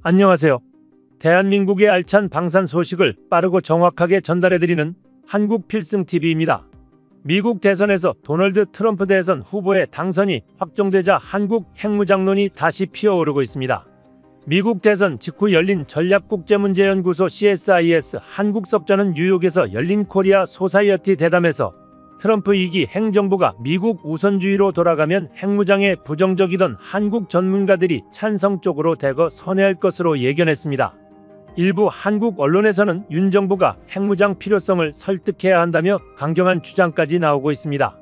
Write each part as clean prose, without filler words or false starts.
안녕하세요. 대한민국의 알찬 방산 소식을 빠르고 정확하게 전달해드리는 한국필승TV입니다. 미국 대선에서 도널드 트럼프 대선 후보의 당선이 확정되자 한국 핵무장론이 다시 피어오르고 있습니다. 미국 대선 직후 열린 전략국제문제연구소 CSIS 한국석전은 뉴욕에서 열린 코리아 소사이어티 대담에서 트럼프 2기 행정부가 미국 우선주의로 돌아가면 핵무장에 부정적이던 한국 전문가들이 찬성 쪽으로 대거 선회할 것으로 예견했습니다. 일부 한국 언론에서는 윤 정부가 핵무장 필요성을 설득해야 한다며 강경한 주장까지 나오고 있습니다.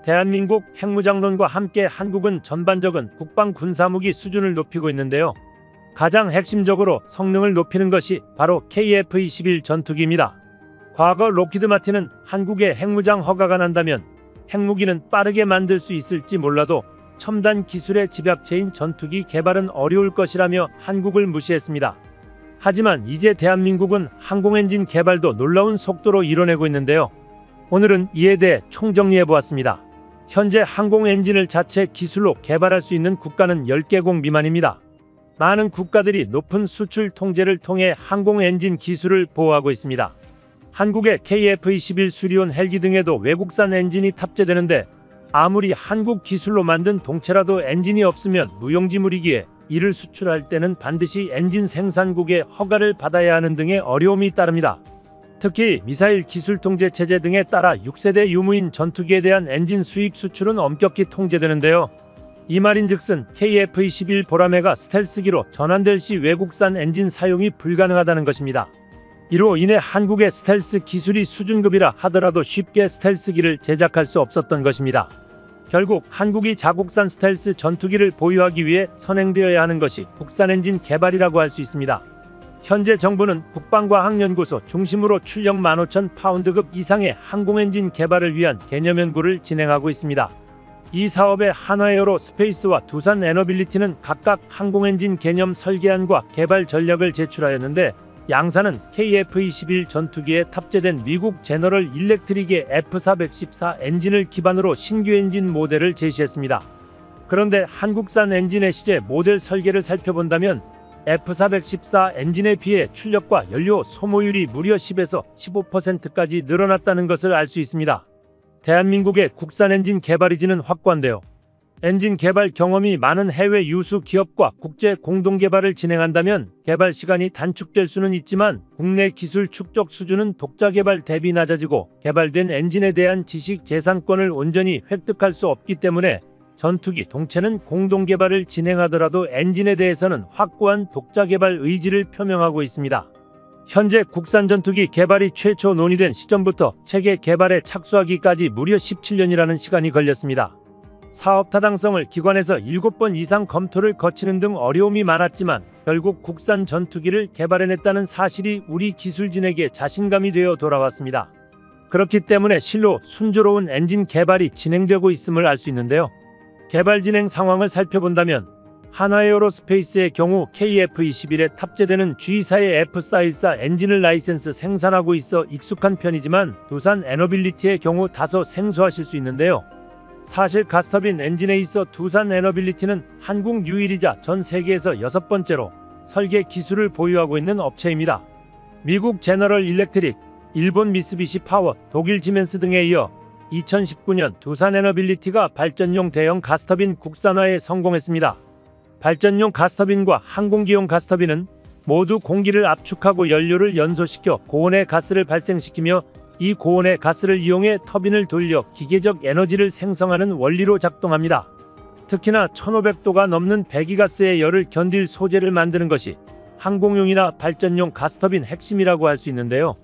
대한민국 핵무장론과 함께 한국은 전반적인 국방 군사무기 수준을 높이고 있는데요. 가장 핵심적으로 성능을 높이는 것이 바로 KF-21 전투기입니다. 과거 록히드 마틴은 한국에 핵무장 허가가 난다면 핵무기는 빠르게 만들 수 있을지 몰라도 첨단 기술의 집약체인 전투기 개발은 어려울 것이라며 한국을 무시했습니다. 하지만 이제 대한민국은 항공엔진 개발도 놀라운 속도로 이뤄내고 있는데요. 오늘은 이에 대해 총정리해보았습니다. 현재 항공엔진을 자체 기술로 개발할 수 있는 국가는 10개국 미만입니다. 많은 국가들이 높은 수출 통제를 통해 항공엔진 기술을 보호하고 있습니다. 한국의 KF-21 수리온 헬기 등에도 외국산 엔진이 탑재되는데 아무리 한국 기술로 만든 동체라도 엔진이 없으면 무용지물이기에 이를 수출할 때는 반드시 엔진 생산국의 허가를 받아야 하는 등의 어려움이 따릅니다. 특히 미사일 기술 통제 체제 등에 따라 6세대 유무인 전투기에 대한 엔진 수입 수출은 엄격히 통제되는데요. 이 말인즉슨 KF-21 보라매가 스텔스기로 전환될 시 외국산 엔진 사용이 불가능하다는 것입니다. 이로 인해 한국의 스텔스 기술이 수준급이라 하더라도 쉽게 스텔스기를 제작할 수 없었던 것입니다. 결국 한국이 자국산 스텔스 전투기를 보유하기 위해 선행되어야 하는 것이 국산 엔진 개발이라고 할 수 있습니다. 현재 정부는 국방과학연구소 중심으로 출력 15,000파운드급 이상의 항공엔진 개발을 위한 개념 연구를 진행하고 있습니다. 이 사업에 한화에어로스페이스와 두산에너빌리티는 각각 항공엔진 개념 설계안과 개발 전략을 제출하였는데 양사는 KF-21 전투기에 탑재된 미국 제너럴 일렉트릭의 F414 엔진을 기반으로 신규 엔진 모델을 제시했습니다. 그런데 한국산 엔진의 시제 모델 설계를 살펴본다면 F414 엔진에 비해 출력과 연료 소모율이 무려 10에서 15%까지 늘어났다는 것을 알 수 있습니다. 대한민국의 국산 엔진 개발 의지는 확고한데요. 엔진 개발 경험이 많은 해외 유수 기업과 국제 공동 개발을 진행한다면 개발 시간이 단축될 수는 있지만 국내 기술 축적 수준은 독자 개발 대비 낮아지고 개발된 엔진에 대한 지식 재산권을 온전히 획득할 수 없기 때문에 전투기 동체는 공동 개발을 진행하더라도 엔진에 대해서는 확고한 독자 개발 의지를 표명하고 있습니다. 현재 국산 전투기 개발이 최초 논의된 시점부터 체계 개발에 착수하기까지 무려 17년이라는 시간이 걸렸습니다. 사업 타당성을 기관에서 7번 이상 검토를 거치는 등 어려움이 많았지만 결국 국산 전투기를 개발해냈다는 사실이 우리 기술진에게 자신감이 되어 돌아왔습니다. 그렇기 때문에 실로 순조로운 엔진 개발이 진행되고 있음을 알 수 있는데요. 개발 진행 상황을 살펴본다면 한화에어로스페이스의 경우 KF-21에 탑재되는 G사의 F414 엔진을 라이센스 생산하고 있어 익숙한 편이지만 두산 에너빌리티의 경우 다소 생소하실 수 있는데요. 사실 가스터빈 엔진에 있어 두산 에너빌리티는 한국 유일이자 전 세계에서 6번째로 설계 기술을 보유하고 있는 업체입니다. 미국 제너럴 일렉트릭, 일본 미쓰비시 파워, 독일 지멘스 등에 이어 2019년 두산 에너빌리티가 발전용 대형 가스터빈 국산화에 성공했습니다. 발전용 가스터빈과 항공기용 가스터빈은 모두 공기를 압축하고 연료를 연소시켜 고온의 가스를 발생시키며 이 고온의 가스를 이용해 터빈을 돌려 기계적 에너지를 생성하는 원리로 작동합니다. 특히나 1500도가 넘는 배기가스의 열을 견딜 소재를 만드는 것이 항공용이나 발전용 가스터빈 핵심이라고 할 수 있는데요.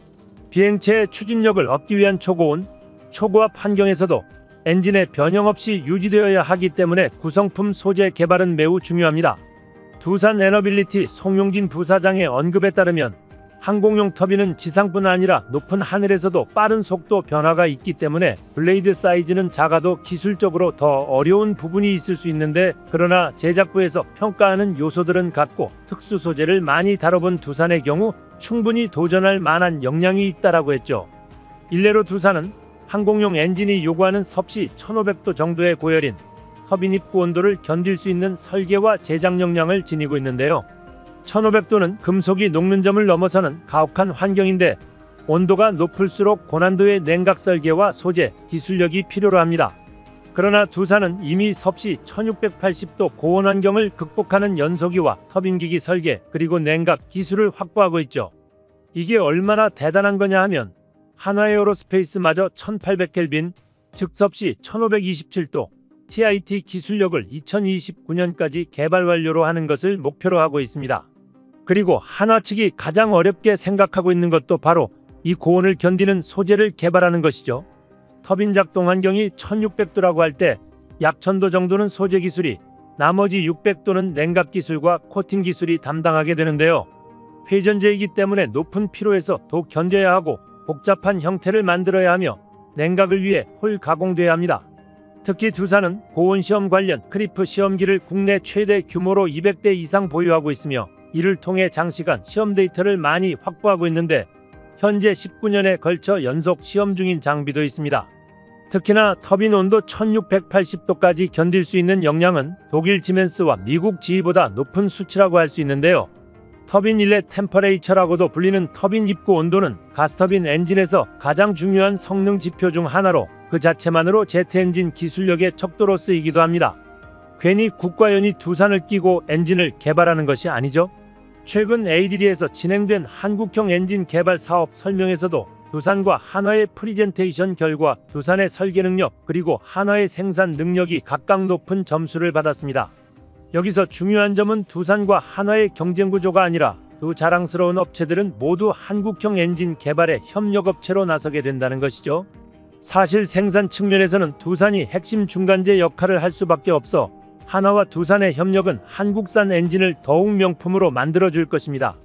비행체의 추진력을 얻기 위한 초고온, 초고압 환경에서도 엔진의 변형 없이 유지되어야 하기 때문에 구성품 소재 개발은 매우 중요합니다. 두산 에너빌리티 송용진 부사장의 언급에 따르면 항공용 터빈은 지상뿐 아니라 높은 하늘에서도 빠른 속도 변화가 있기 때문에 블레이드 사이즈는 작아도 기술적으로 더 어려운 부분이 있을 수 있는데 그러나 제작부에서 평가하는 요소들은 같고 특수 소재를 많이 다뤄본 두산의 경우 충분히 도전할 만한 역량이 있다라고 했죠. 일례로 두산은 항공용 엔진이 요구하는 섭씨 1500도 정도의 고열인 터빈 입구 온도를 견딜 수 있는 설계와 제작 역량을 지니고 있는데요. 1500도는 금속이 녹는 점을 넘어서는 가혹한 환경인데 온도가 높을수록 고난도의 냉각 설계와 소재, 기술력이 필요로 합니다. 그러나 두산은 이미 섭씨 1680도 고온 환경을 극복하는 연소기와 터빈기기 설계 그리고 냉각 기술을 확보하고 있죠. 이게 얼마나 대단한 거냐 하면 한화에어로스페이스마저 1800켈빈, 즉 섭씨 1527도 TIT 기술력을 2029년까지 개발 완료로 하는 것을 목표로 하고 있습니다. 그리고 한화 측이 가장 어렵게 생각하고 있는 것도 바로 이 고온을 견디는 소재를 개발하는 것이죠. 터빈 작동 환경이 1600도라고 할 때 약 1000도 정도는 소재 기술이, 나머지 600도는 냉각 기술과 코팅 기술이 담당하게 되는데요. 회전제이기 때문에 높은 피로에서 더 견뎌야 하고 복잡한 형태를 만들어야 하며 냉각을 위해 홀 가공돼야 합니다. 특히 두산은 고온 시험 관련 크리프 시험기를 국내 최대 규모로 200대 이상 보유하고 있으며 이를 통해 장시간 시험 데이터를 많이 확보하고 있는데 현재 19년에 걸쳐 연속 시험 중인 장비도 있습니다. 특히나 터빈 온도 1680도까지 견딜 수 있는 역량은 독일 지멘스와 미국 GE보다 높은 수치라고 할 수 있는데요. 터빈 인렛 템퍼레이처라고도 불리는 터빈 입구 온도는 가스터빈 엔진에서 가장 중요한 성능 지표 중 하나로 그 자체만으로 제트 엔진 기술력의 척도로 쓰이기도 합니다. 괜히 국가연이 두산을 끼고 엔진을 개발하는 것이 아니죠. 최근 ADD에서 진행된 한국형 엔진 개발 사업 설명에서도 두산과 한화의 프리젠테이션 결과 두산의 설계 능력 그리고 한화의 생산 능력이 각각 높은 점수를 받았습니다. 여기서 중요한 점은 두산과 한화의 경쟁 구조가 아니라 두 자랑스러운 업체들은 모두 한국형 엔진 개발에 협력업체로 나서게 된다는 것이죠. 사실 생산 측면에서는 두산이 핵심 중간재 역할을 할 수밖에 없어 한화와 두산의 협력은 한국산 엔진을 더욱 명품으로 만들어줄 것입니다.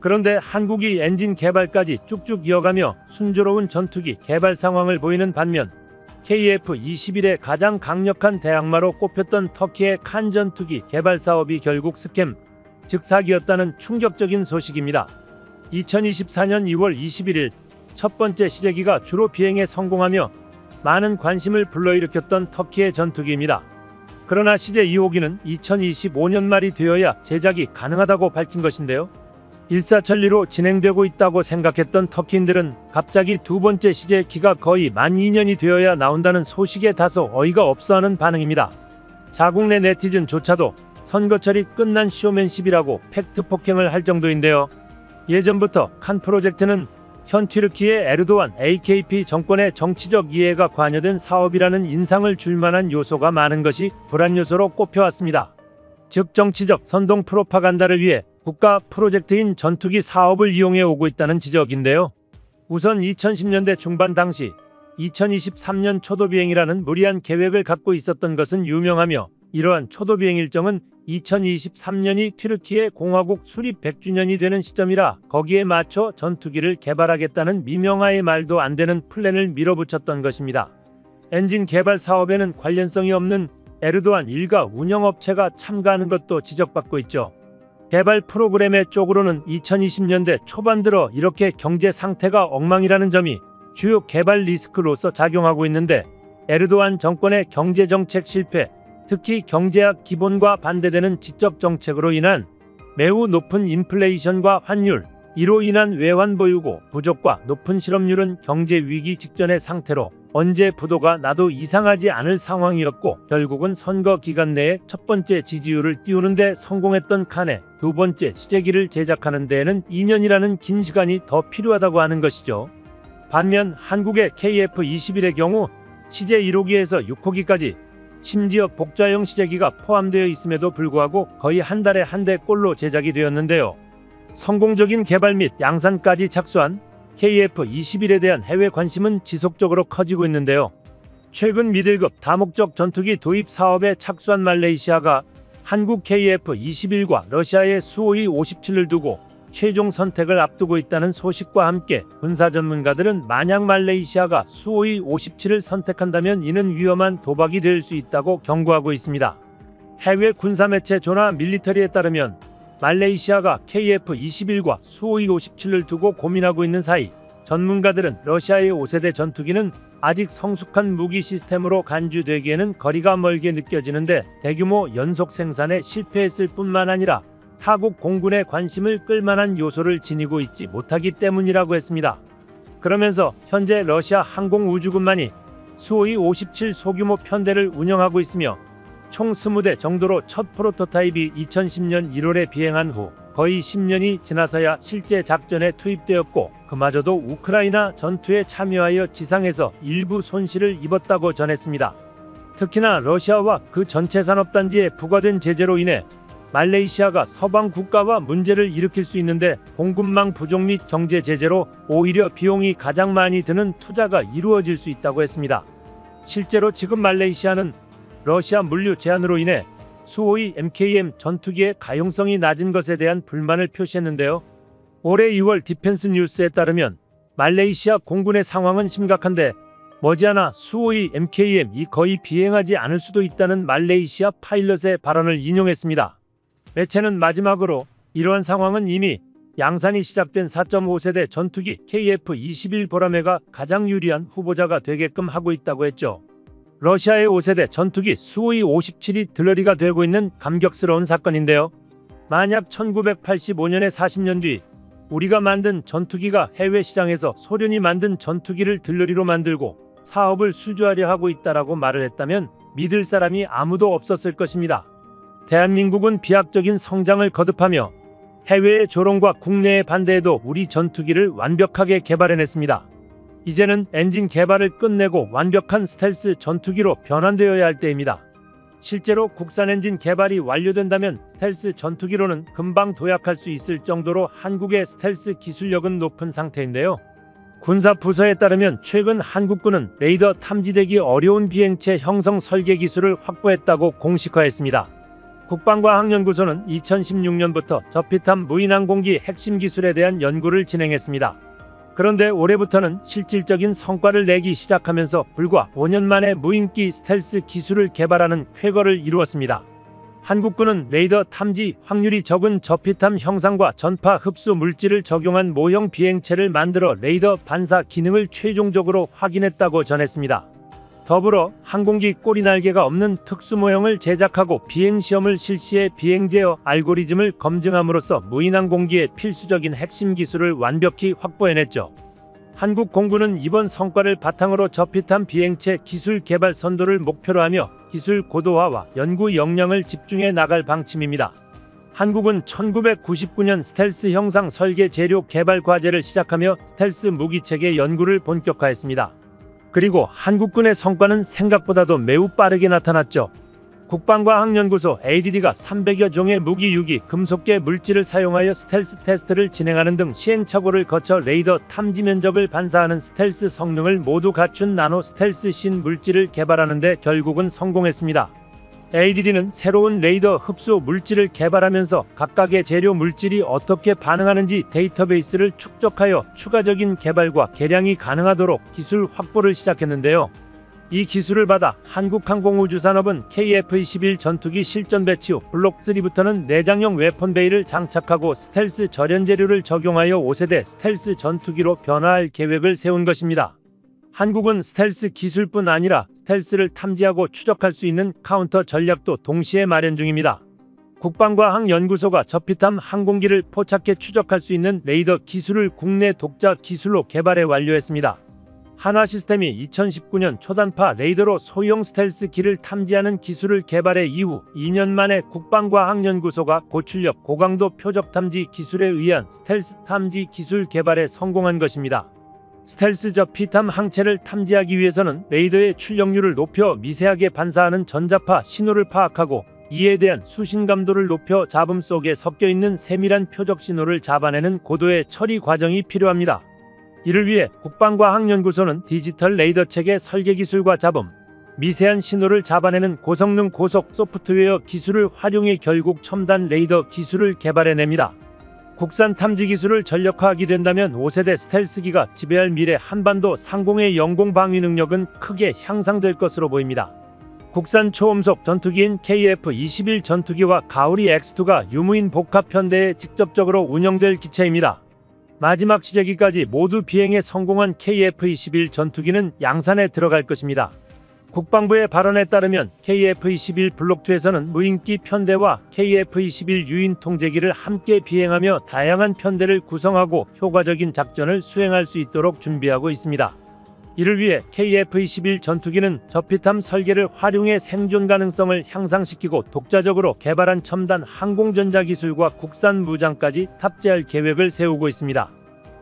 그런데 한국이 엔진 개발까지 쭉쭉 이어가며 순조로운 전투기 개발 상황을 보이는 반면 KF-21의 가장 강력한 대항마로 꼽혔던 터키의 칸 전투기 개발 사업이 결국 스캠, 즉 사기였다는 충격적인 소식입니다. 2024년 2월 21일 첫 번째 시제기가 주로 비행에 성공하며 많은 관심을 불러일으켰던 터키의 전투기입니다. 그러나 시제 2호기는 2025년 말이 되어야 제작이 가능하다고 밝힌 것인데요. 일사천리로 진행되고 있다고 생각했던 터키인들은 갑자기 두 번째 시제기가 거의 만 2년이 되어야 나온다는 소식에 다소 어이가 없어하는 반응입니다. 자국 내 네티즌조차도 선거철이 끝난 쇼맨십이라고 팩트 폭행을 할 정도인데요. 예전부터 칸 프로젝트는 현 튀르키의 에르도안 AKP 정권의 정치적 이해가 관여된 사업이라는 인상을 줄 만한 요소가 많은 것이 불안 요소로 꼽혀왔습니다. 즉 정치적 선동 프로파간다를 위해 국가 프로젝트인 전투기 사업을 이용해 오고 있다는 지적인데요. 우선 2010년대 중반 당시 2023년 초도비행이라는 무리한 계획을 갖고 있었던 것은 유명하며 이러한 초도비행 일정은 2023년이 튀르키예 공화국 수립 100주년이 되는 시점이라 거기에 맞춰 전투기를 개발하겠다는 미명하의 말도 안 되는 플랜을 밀어붙였던 것입니다. 엔진 개발 사업에는 관련성이 없는 에르도안 일가 운영업체가 참가하는 것도 지적받고 있죠. 개발 프로그램의 쪽으로는 2020년대 초반 들어 이렇게 경제 상태가 엉망이라는 점이 주요 개발 리스크로서 작용하고 있는데 에르도안 정권의 경제정책 실패, 특히 경제학 기본과 반대되는 지적 정책으로 인한 매우 높은 인플레이션과 환율, 이로 인한 외환 보유고 부족과 높은 실업률은 경제 위기 직전의 상태로 언제 부도가 나도 이상하지 않을 상황이었고 결국은 선거 기간 내에 첫 번째 지지율을 띄우는 데 성공했던 칸에 두 번째 시제기를 제작하는 데에는 2년이라는 긴 시간이 더 필요하다고 하는 것이죠. 반면 한국의 KF-21의 경우 시제 1호기에서 6호기까지 심지어 복좌형 시제기가 포함되어 있음에도 불구하고 거의 한 달에 한 대꼴로 제작이 되었는데요. 성공적인 개발 및 양산까지 착수한 KF-21에 대한 해외 관심은 지속적으로 커지고 있는데요. 최근 미들급 다목적 전투기 도입 사업에 착수한 말레이시아가 한국 KF-21과 러시아의 수호이 57을 두고 최종 선택을 앞두고 있다는 소식과 함께 군사 전문가들은 만약 말레이시아가 수호이 57을 선택한다면 이는 위험한 도박이 될 수 있다고 경고하고 있습니다. 해외 군사매체 조나 밀리터리에 따르면 말레이시아가 KF-21과 수호이 57을 두고 고민하고 있는 사이 전문가들은 러시아의 5세대 전투기는 아직 성숙한 무기 시스템으로 간주되기에는 거리가 멀게 느껴지는데 대규모 연속 생산에 실패했을 뿐만 아니라 타국 공군의 관심을 끌만한 요소를 지니고 있지 못하기 때문이라고 했습니다. 그러면서 현재 러시아 항공우주군만이 수호이 57 소규모 편대를 운영하고 있으며 총 20대 정도로 첫 프로토타입이 2010년 1월에 비행한 후 거의 10년이 지나서야 실제 작전에 투입되었고 그마저도 우크라이나 전투에 참여하여 지상에서 일부 손실을 입었다고 전했습니다. 특히나 러시아와 그 전체 산업단지에 부과된 제재로 인해 말레이시아가 서방 국가와 문제를 일으킬 수 있는데 공급망 부족 및 경제 제재로 오히려 비용이 가장 많이 드는 투자가 이루어질 수 있다고 했습니다. 실제로 지금 말레이시아는 러시아 물류 제한으로 인해 수호이 MKM 전투기의 가용성이 낮은 것에 대한 불만을 표시했는데요. 올해 2월 디펜스 뉴스에 따르면 말레이시아 공군의 상황은 심각한데 머지않아 수호이 MKM이 거의 비행하지 않을 수도 있다는 말레이시아 파일럿의 발언을 인용했습니다. 매체는 마지막으로 이러한 상황은 이미 양산이 시작된 4.5세대 전투기 KF-21 보라매가 가장 유리한 후보자가 되게끔 하고 있다고 했죠. 러시아의 5세대 전투기 수호이 57이 들러리가 되고 있는 감격스러운 사건인데요. 만약 1985년에 40년 뒤 우리가 만든 전투기가 해외 시장에서 소련이 만든 전투기를 들러리로 만들고 사업을 수주하려 하고 있다라고 말을 했다면 믿을 사람이 아무도 없었을 것입니다. 대한민국은 비약적인 성장을 거듭하며 해외의 조롱과 국내의 반대에도 우리 전투기를 완벽하게 개발해냈습니다. 이제는 엔진 개발을 끝내고 완벽한 스텔스 전투기로 변환되어야 할 때입니다. 실제로 국산 엔진 개발이 완료된다면 스텔스 전투기로는 금방 도약할 수 있을 정도로 한국의 스텔스 기술력은 높은 상태인데요. 군사 부서에 따르면 최근 한국군은 레이더 탐지되기 어려운 비행체 형성 설계 기술을 확보했다고 공식화했습니다. 국방과학연구소는 2016년부터 저피탐 무인항공기 핵심 기술에 대한 연구를 진행했습니다. 그런데 올해부터는 실질적인 성과를 내기 시작하면서 불과 5년 만에 무인기 스텔스 기술을 개발하는 쾌거를 이루었습니다. 한국군은 레이더 탐지 확률이 적은 저피탐 형상과 전파 흡수 물질을 적용한 모형 비행체를 만들어 레이더 반사 기능을 최종적으로 확인했다고 전했습니다. 더불어 항공기 꼬리 날개가 없는 특수 모형을 제작하고 비행시험을 실시해 비행 제어 알고리즘을 검증함으로써 무인항공기의 필수적인 핵심 기술을 완벽히 확보해냈죠. 한국 공군은 이번 성과를 바탕으로 저피탐 비행체 기술 개발 선도를 목표로 하며 기술 고도화와 연구 역량을 집중해 나갈 방침입니다. 한국은 1999년 스텔스 형상 설계 재료 개발 과제를 시작하며 스텔스 무기체계 연구를 본격화했습니다. 그리고 한국군의 성과는 생각보다도 매우 빠르게 나타났죠. 국방과학연구소 ADD가 300여 종의 무기 유기 금속계 물질을 사용하여 스텔스 테스트를 진행하는 등 시행착오를 거쳐 레이더 탐지 면적을 반사하는 스텔스 성능을 모두 갖춘 나노 스텔스 신 물질을 개발하는 데 결국은 성공했습니다. ADD는 새로운 레이더 흡수 물질을 개발하면서 각각의 재료 물질이 어떻게 반응하는지 데이터베이스를 축적하여 추가적인 개발과 개량이 가능하도록 기술 확보를 시작했는데요. 이 기술을 받아 한국항공우주산업은 KF-21 전투기 실전 배치 후 블록 3부터는 내장형 웨폰 베이를 장착하고 스텔스 절연 재료를 적용하여 5세대 스텔스 전투기로 변화할 계획을 세운 것입니다. 한국은 스텔스 기술뿐 아니라 스텔스를 탐지하고 추적할 수 있는 카운터 전략도 동시에 마련 중입니다. 국방과학연구소가 저피탐 항공기를 포착해 추적할 수 있는 레이더 기술을 국내 독자 기술로 개발해 완료했습니다. 한화시스템이 2019년 초단파 레이더로 소형 스텔스기를 탐지하는 기술을 개발해 이후 2년 만에 국방과학연구소가 고출력 고강도 표적 탐지 기술에 의한 스텔스 탐지 기술 개발에 성공한 것입니다. 스텔스 저피탐 항체를 탐지하기 위해서는 레이더의 출력률을 높여 미세하게 반사하는 전자파 신호를 파악하고 이에 대한 수신감도를 높여 잡음 속에 섞여있는 세밀한 표적 신호를 잡아내는 고도의 처리 과정이 필요합니다. 이를 위해 국방과학연구소는 디지털 레이더 체계 설계 기술과 잡음, 미세한 신호를 잡아내는 고성능 고속 소프트웨어 기술을 활용해 결국 첨단 레이더 기술을 개발해냅니다. 국산 탐지 기술을 전력화하게 된다면 5세대 스텔스기가 지배할 미래 한반도 상공의 영공 방위 능력은 크게 향상될 것으로 보입니다. 국산 초음속 전투기인 KF-21 전투기와 가오리 X2가 유무인 복합 편대에 직접적으로 운영될 기체입니다. 마지막 시제기까지 모두 비행에 성공한 KF-21 전투기는 양산에 들어갈 것입니다. 국방부의 발언에 따르면 KF-21 블록2에서는 무인기 편대와 KF-21 유인 통제기를 함께 비행하며 다양한 편대를 구성하고 효과적인 작전을 수행할 수 있도록 준비하고 있습니다. 이를 위해 KF-21 전투기는 저피탐 설계를 활용해 생존 가능성을 향상시키고 독자적으로 개발한 첨단 항공전자 기술과 국산 무장까지 탑재할 계획을 세우고 있습니다.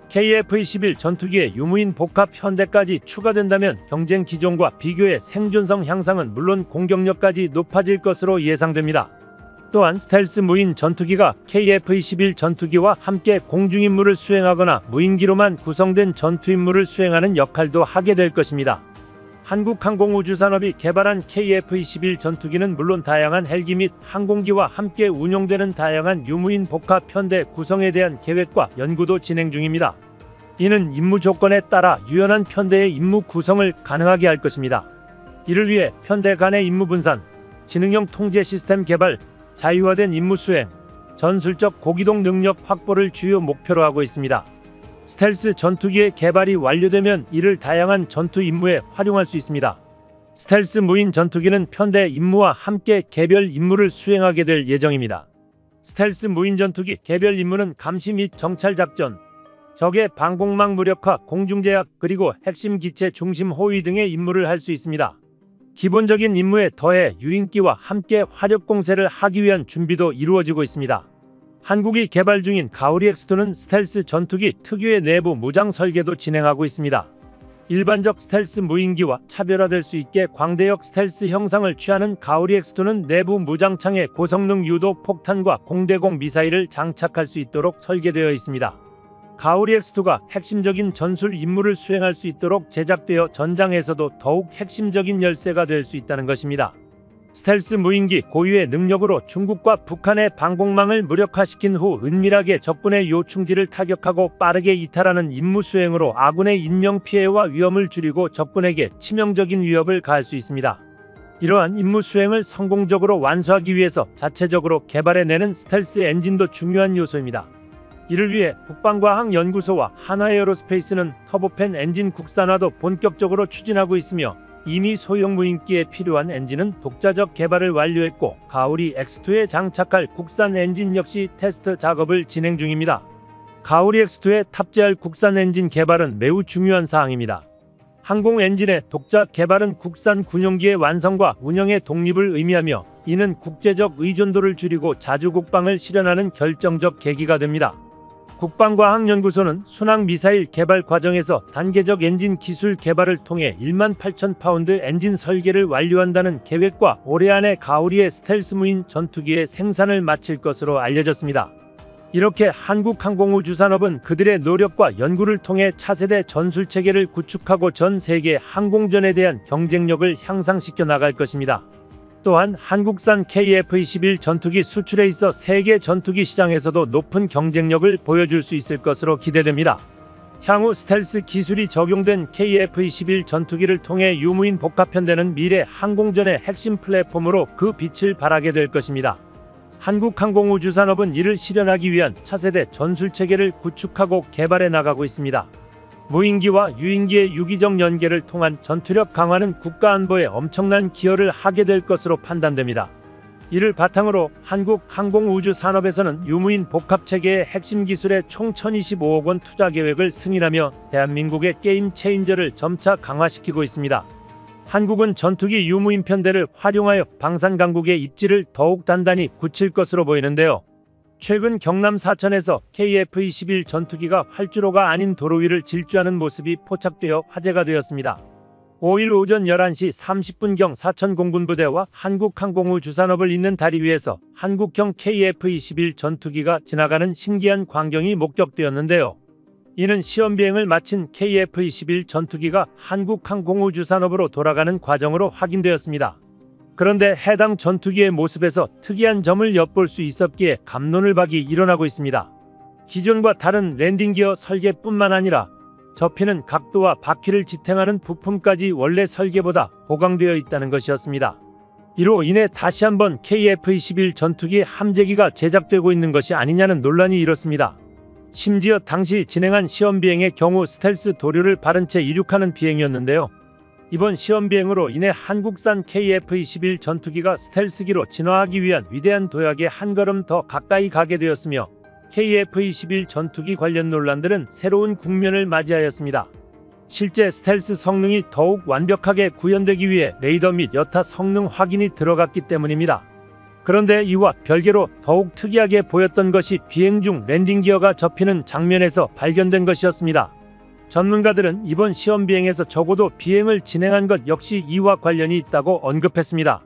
KF-21 전투기의 유무인 복합 현대까지 추가된다면 경쟁 기종과 비교해 생존성 향상은 물론 공격력까지 높아질 것으로 예상됩니다. 또한 스텔스 무인 전투기가 KF-21 전투기와 함께 공중임무를 수행하거나 무인기로만 구성된 전투임무를 수행하는 역할도 하게 될 것입니다. 한국항공우주산업이 개발한 KF-21 전투기는 물론 다양한 헬기 및 항공기와 함께 운용되는 다양한 유무인 복합 편대 구성에 대한 계획과 연구도 진행 중입니다. 이는 임무 조건에 따라 유연한 편대의 임무 구성을 가능하게 할 것입니다. 이를 위해 편대 간의 임무 분산, 지능형 통제 시스템 개발, 자유화된 임무 수행, 전술적 고기동 능력 확보를 주요 목표로 하고 있습니다. 스텔스 전투기의 개발이 완료되면 이를 다양한 전투 임무에 활용할 수 있습니다. 스텔스 무인 전투기는 편대 임무와 함께 개별 임무를 수행하게 될 예정입니다. 스텔스 무인 전투기 개별 임무는 감시 및 정찰 작전, 적의 방공망 무력화, 공중제약, 그리고 핵심 기체 중심 호위 등의 임무를 할 수 있습니다. 기본적인 임무에 더해 유인기와 함께 화력 공세를 하기 위한 준비도 이루어지고 있습니다. 한국이 개발 중인 가오리 X2는 스텔스 전투기 특유의 내부 무장 설계도 진행하고 있습니다. 일반적 스텔스 무인기와 차별화될 수 있게 광대역 스텔스 형상을 취하는 가오리 X2는 내부 무장창에 고성능 유도 폭탄과 공대공 미사일을 장착할 수 있도록 설계되어 있습니다. 가오리 X2가 핵심적인 전술 임무를 수행할 수 있도록 제작되어 전장에서도 더욱 핵심적인 열세가 될 수 있다는 것입니다. 스텔스 무인기 고유의 능력으로 중국과 북한의 방공망을 무력화시킨 후 은밀하게 적군의 요충지를 타격하고 빠르게 이탈하는 임무 수행으로 아군의 인명피해와 위험을 줄이고 적군에게 치명적인 위협을 가할 수 있습니다. 이러한 임무 수행을 성공적으로 완수하기 위해서 자체적으로 개발해내는 스텔스 엔진도 중요한 요소입니다. 이를 위해 국방과학연구소와 한화에어로스페이스는 터보팬 엔진 국산화도 본격적으로 추진하고 있으며 이미 소형 무인기에 필요한 엔진은 독자적 개발을 완료했고 가오리 X2에 장착할 국산 엔진 역시 테스트 작업을 진행 중입니다. 가오리 X2에 탑재할 국산 엔진 개발은 매우 중요한 사항입니다. 항공 엔진의 독자 개발은 국산 군용기의 완성과 운영의 독립을 의미하며 이는 국제적 의존도를 줄이고 자주 국방을 실현하는 결정적 계기가 됩니다. 국방과학연구소는 순항미사일 개발 과정에서 단계적 엔진 기술 개발을 통해 18,000파운드 엔진 설계를 완료한다는 계획과 올해 안에 가오리의 스텔스 무인 전투기의 생산을 마칠 것으로 알려졌습니다. 이렇게 한국항공우주산업은 그들의 노력과 연구를 통해 차세대 전술체계를 구축하고 전 세계 항공전에 대한 경쟁력을 향상시켜 나갈 것입니다. 또한 한국산 KF-21 전투기 수출에 있어 세계 전투기 시장에서도 높은 경쟁력을 보여줄 수 있을 것으로 기대됩니다. 향후 스텔스 기술이 적용된 KF-21 전투기를 통해 유무인 복합편대는 미래 항공전의 핵심 플랫폼으로 그 빛을 발하게 될 것입니다. 한국항공우주산업은 이를 실현하기 위한 차세대 전술체계를 구축하고 개발해 나가고 있습니다. 무인기와 유인기의 유기적 연계를 통한 전투력 강화는 국가안보에 엄청난 기여를 하게 될 것으로 판단됩니다. 이를 바탕으로 한국항공우주산업에서는 유무인 복합체계의 핵심 기술에 총 1,025억 원 투자 계획을 승인하며 대한민국의 게임 체인저를 점차 강화시키고 있습니다. 한국은 전투기 유무인 편대를 활용하여 방산강국의 입지를 더욱 단단히 굳힐 것으로 보이는데요. 최근 경남 사천에서 KF-21 전투기가 활주로가 아닌 도로 위를 질주하는 모습이 포착되어 화제가 되었습니다. 5일 오전 11시 30분경 사천 공군부대와 한국항공우주산업을 잇는 다리 위에서 한국형 KF-21 전투기가 지나가는 신기한 광경이 목격되었는데요. 이는 시험비행을 마친 KF-21 전투기가 한국항공우주산업으로 돌아가는 과정으로 확인되었습니다. 그런데 해당 전투기의 모습에서 특이한 점을 엿볼 수 있었기에 갑론을박이 일어나고 있습니다. 기존과 다른 랜딩기어 설계뿐만 아니라 접히는 각도와 바퀴를 지탱하는 부품까지 원래 설계보다 보강되어 있다는 것이었습니다. 이로 인해 다시 한번 KF-21 전투기 함재기가 제작되고 있는 것이 아니냐는 논란이 일었습니다. 심지어 당시 진행한 시험비행의 경우 스텔스 도료를 바른 채 이륙하는 비행이었는데요. 이번 시험 비행으로 인해 한국산 KF-21 전투기가 스텔스기로 진화하기 위한 위대한 도약에 한 걸음 더 가까이 가게 되었으며 KF-21 전투기 관련 논란들은 새로운 국면을 맞이하였습니다. 실제 스텔스 성능이 더욱 완벽하게 구현되기 위해 레이더 및 여타 성능 확인이 들어갔기 때문입니다. 그런데 이와 별개로 더욱 특이하게 보였던 것이 비행 중 랜딩 기어가 접히는 장면에서 발견된 것이었습니다. 전문가들은 이번 시험 비행에서 적어도 비행을 진행한 것 역시 이와 관련이 있다고 언급했습니다.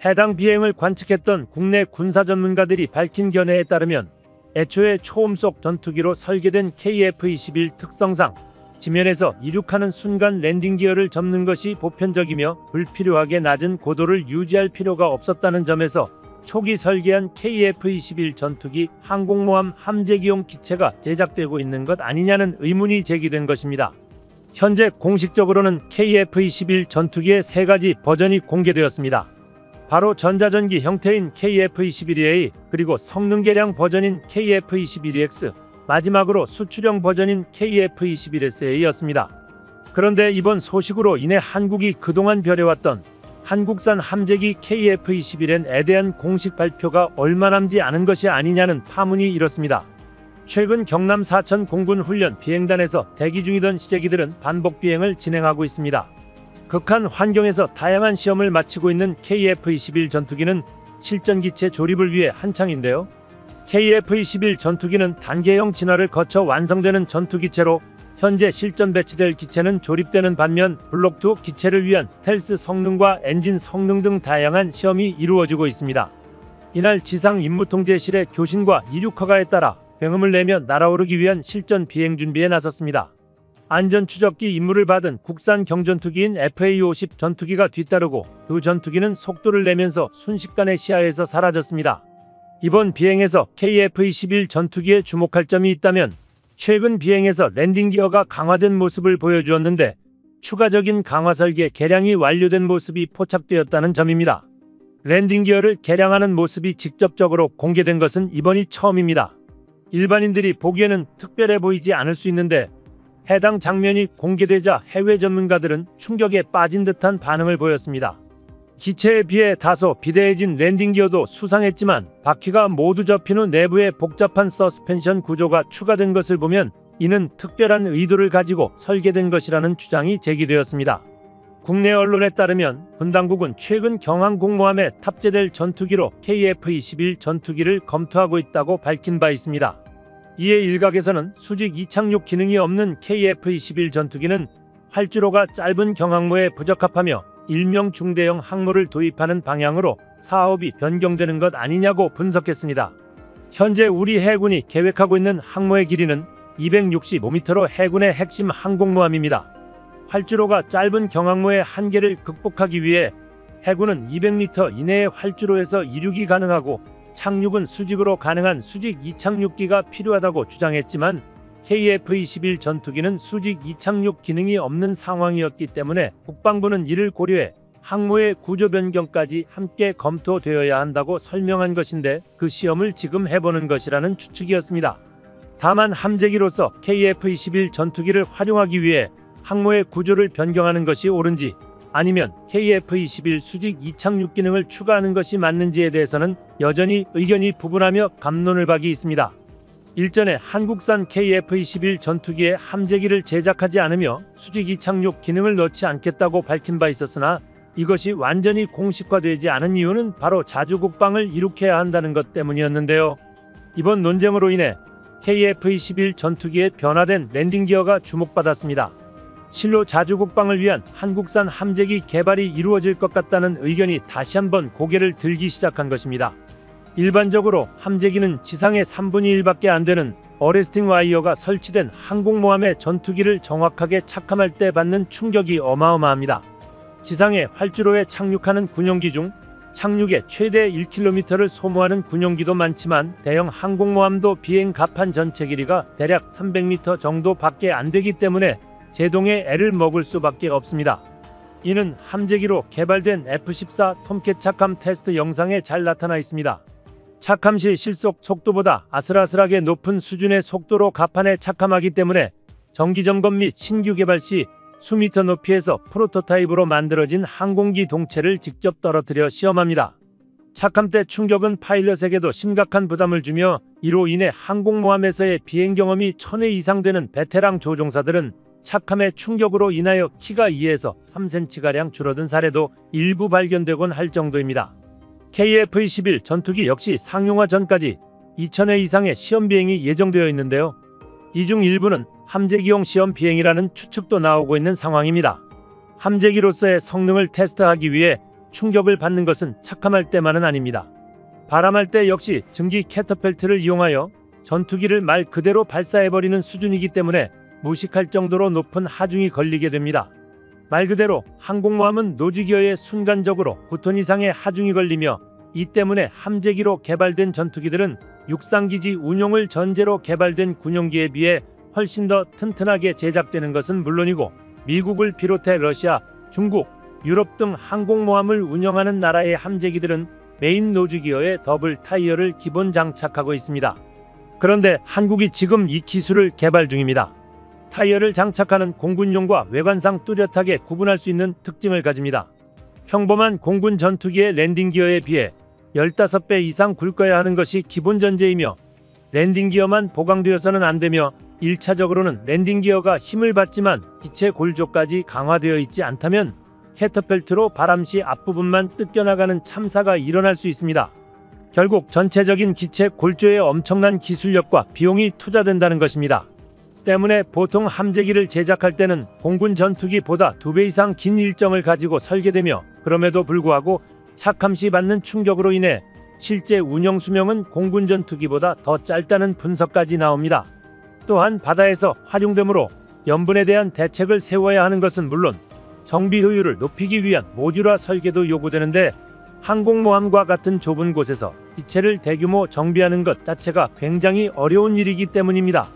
해당 비행을 관측했던 국내 군사 전문가들이 밝힌 견해에 따르면 애초에 초음속 전투기로 설계된 KF-21 특성상 지면에서 이륙하는 순간 랜딩 기어를 접는 것이 보편적이며 불필요하게 낮은 고도를 유지할 필요가 없었다는 점에서 초기 설계한 KF-21 전투기 항공모함 함재기용 기체가 제작되고 있는 것 아니냐는 의문이 제기된 것입니다. 현재 공식적으로는 KF-21 전투기의 3가지 버전이 공개되었습니다. 바로 전자전기 형태인 KF-21A, 그리고 성능 개량 버전인 KF-21EX, 마지막으로 수출형 버전인 KF-21SA였습니다. 그런데 이번 소식으로 인해 한국이 그동안 벼려왔던 한국산 함재기 KF-21N에 대한 공식 발표가 얼마 남지 않은 것이 아니냐는 파문이 일었습니다. 최근 경남 사천 공군 훈련 비행단에서 대기 중이던 시제기들은 반복 비행을 진행하고 있습니다. 극한 환경에서 다양한 시험을 마치고 있는 KF-21 전투기는 실전기체 조립을 위해 한창인데요. KF-21 전투기는 단계형 진화를 거쳐 완성되는 전투기체로 현재 실전 배치될 기체는 조립되는 반면 블록2 기체를 위한 스텔스 성능과 엔진 성능 등 다양한 시험이 이루어지고 있습니다. 이날 지상 임무통제실의 교신과 이륙허가에 따라 병음을 내며 날아오르기 위한 실전 비행 준비에 나섰습니다. 안전추적기 임무를 받은 국산 경전투기인 FA-50 전투기가 뒤따르고 두 전투기는 속도를 내면서 순식간에 시야에서 사라졌습니다. 이번 비행에서 KF-21 전투기에 주목할 점이 있다면 최근 비행에서 랜딩 기어가 강화된 모습을 보여주었는데 추가적인 강화 설계 개량이 완료된 모습이 포착되었다는 점입니다. 랜딩 기어를 개량하는 모습이 직접적으로 공개된 것은 이번이 처음입니다. 일반인들이 보기에는 특별해 보이지 않을 수 있는데 해당 장면이 공개되자 해외 전문가들은 충격에 빠진 듯한 반응을 보였습니다. 기체에 비해 다소 비대해진 랜딩 기어도 수상했지만 바퀴가 모두 접힌 후 내부에 복잡한 서스펜션 구조가 추가된 것을 보면 이는 특별한 의도를 가지고 설계된 것이라는 주장이 제기되었습니다. 국내 언론에 따르면 분당국은 최근 경항공모함에 탑재될 전투기로 KF-21 전투기를 검토하고 있다고 밝힌 바 있습니다. 이에 일각에서는 수직 이착륙 기능이 없는 KF-21 전투기는 활주로가 짧은 경항모에 부적합하며 일명 중대형 항모를 도입하는 방향으로 사업이 변경되는 것 아니냐고 분석했습니다. 현재 우리 해군이 계획하고 있는 항모의 길이는 265m로 해군의 핵심 항공모함입니다. 활주로가 짧은 경항모의 한계를 극복하기 위해 해군은 200m 이내의 활주로에서 이륙이 가능하고 착륙은 수직으로 가능한 수직 이착륙기가 필요하다고 주장했지만 KF-21 전투기는 수직 이착륙 기능이 없는 상황이었기 때문에 국방부는 이를 고려해 항모의 구조 변경까지 함께 검토되어야 한다고 설명한 것인데 그 시험을 지금 해보는 것이라는 추측이었습니다. 다만 함재기로서 KF-21 전투기를 활용하기 위해 항모의 구조를 변경하는 것이 옳은지 아니면 KF-21 수직 이착륙 기능을 추가하는 것이 맞는지에 대해서는 여전히 의견이 부분하며 갑론을박이 있습니다. 일전에 한국산 KF-21 전투기에 함재기를 제작하지 않으며 수직 이착륙 기능을 넣지 않겠다고 밝힌 바 있었으나 이것이 완전히 공식화되지 않은 이유는 바로 자주국방을 이룩해야 한다는 것 때문이었는데요. 이번 논쟁으로 인해 KF-21 전투기의 변화된 랜딩 기어가 주목받았습니다. 실로 자주국방을 위한 한국산 함재기 개발이 이루어질 것 같다는 의견이 다시 한번 고개를 들기 시작한 것입니다. 일반적으로 함재기는 지상의 3분의 1밖에 안 되는 어레스팅 와이어가 설치된 항공모함의 전투기를 정확하게 착함할 때 받는 충격이 어마어마합니다. 지상의 활주로에 착륙하는 군용기 중 착륙에 최대 1km를 소모하는 군용기도 많지만 대형 항공모함도 비행 갑판 전체 길이가 대략 300m 정도밖에 안 되기 때문에 제동에 애를 먹을 수밖에 없습니다. 이는 함재기로 개발된 F-14 톰캣 착함 테스트 영상에 잘 나타나 있습니다. 착함 시 실속 속도보다 아슬아슬하게 높은 수준의 속도로 갑판에 착함하기 때문에 정기점검 및 신규 개발 시 수미터 높이에서 프로토타입으로 만들어진 항공기 동체를 직접 떨어뜨려 시험합니다. 착함 때 충격은 파일럿에게도 심각한 부담을 주며 이로 인해 항공모함에서의 비행 경험이 1000회 이상 되는 베테랑 조종사들은 착함의 충격으로 인하여 키가 2에서 3cm가량 줄어든 사례도 일부 발견되곤 할 정도입니다. KF-21 전투기 역시 상용화 전까지 2000회 이상의 시험 비행이 예정되어 있는데요. 이 중 일부는 함재기용 시험 비행이라는 추측도 나오고 있는 상황입니다. 함재기로서의 성능을 테스트하기 위해 충격을 받는 것은 착함할 때만은 아닙니다. 바람할 때 역시 증기 캐터펠트를 이용하여 전투기를 말 그대로 발사해버리는 수준이기 때문에 무식할 정도로 높은 하중이 걸리게 됩니다. 말 그대로 항공모함은 노즈기어에 순간적으로 9톤 이상의 하중이 걸리며 이 때문에 함재기로 개발된 전투기들은 육상기지 운용을 전제로 개발된 군용기에 비해 훨씬 더 튼튼하게 제작되는 것은 물론이고 미국을 비롯해 러시아, 중국, 유럽 등 항공모함을 운영하는 나라의 함재기들은 메인 노즈기어에 더블 타이어를 기본 장착하고 있습니다. 그런데 한국이 지금 이 기술을 개발 중입니다. 타이어를 장착하는 공군용과 외관상 뚜렷하게 구분할 수 있는 특징을 가집니다. 평범한 공군 전투기의 랜딩 기어에 비해 15배 이상 굵어야 하는 것이 기본 전제이며 랜딩 기어만 보강되어서는 안되며 1차적으로는 랜딩 기어가 힘을 받지만 기체 골조까지 강화되어 있지 않다면 캐터펠트로 바람시 앞부분만 뜯겨나가는 참사가 일어날 수 있습니다. 결국 전체적인 기체 골조에 엄청난 기술력과 비용이 투자된다는 것입니다. 때문에 보통 함재기를 제작할 때는 공군 전투기보다 2배 이상 긴 일정을 가지고 설계되며 그럼에도 불구하고 착함시 받는 충격으로 인해 실제 운영 수명은 공군 전투기보다 더 짧다는 분석까지 나옵니다. 또한 바다에서 활용되므로 염분에 대한 대책을 세워야 하는 것은 물론 정비 효율을 높이기 위한 모듈화 설계도 요구되는데 항공모함과 같은 좁은 곳에서 기체를 대규모 정비하는 것 자체가 굉장히 어려운 일이기 때문입니다.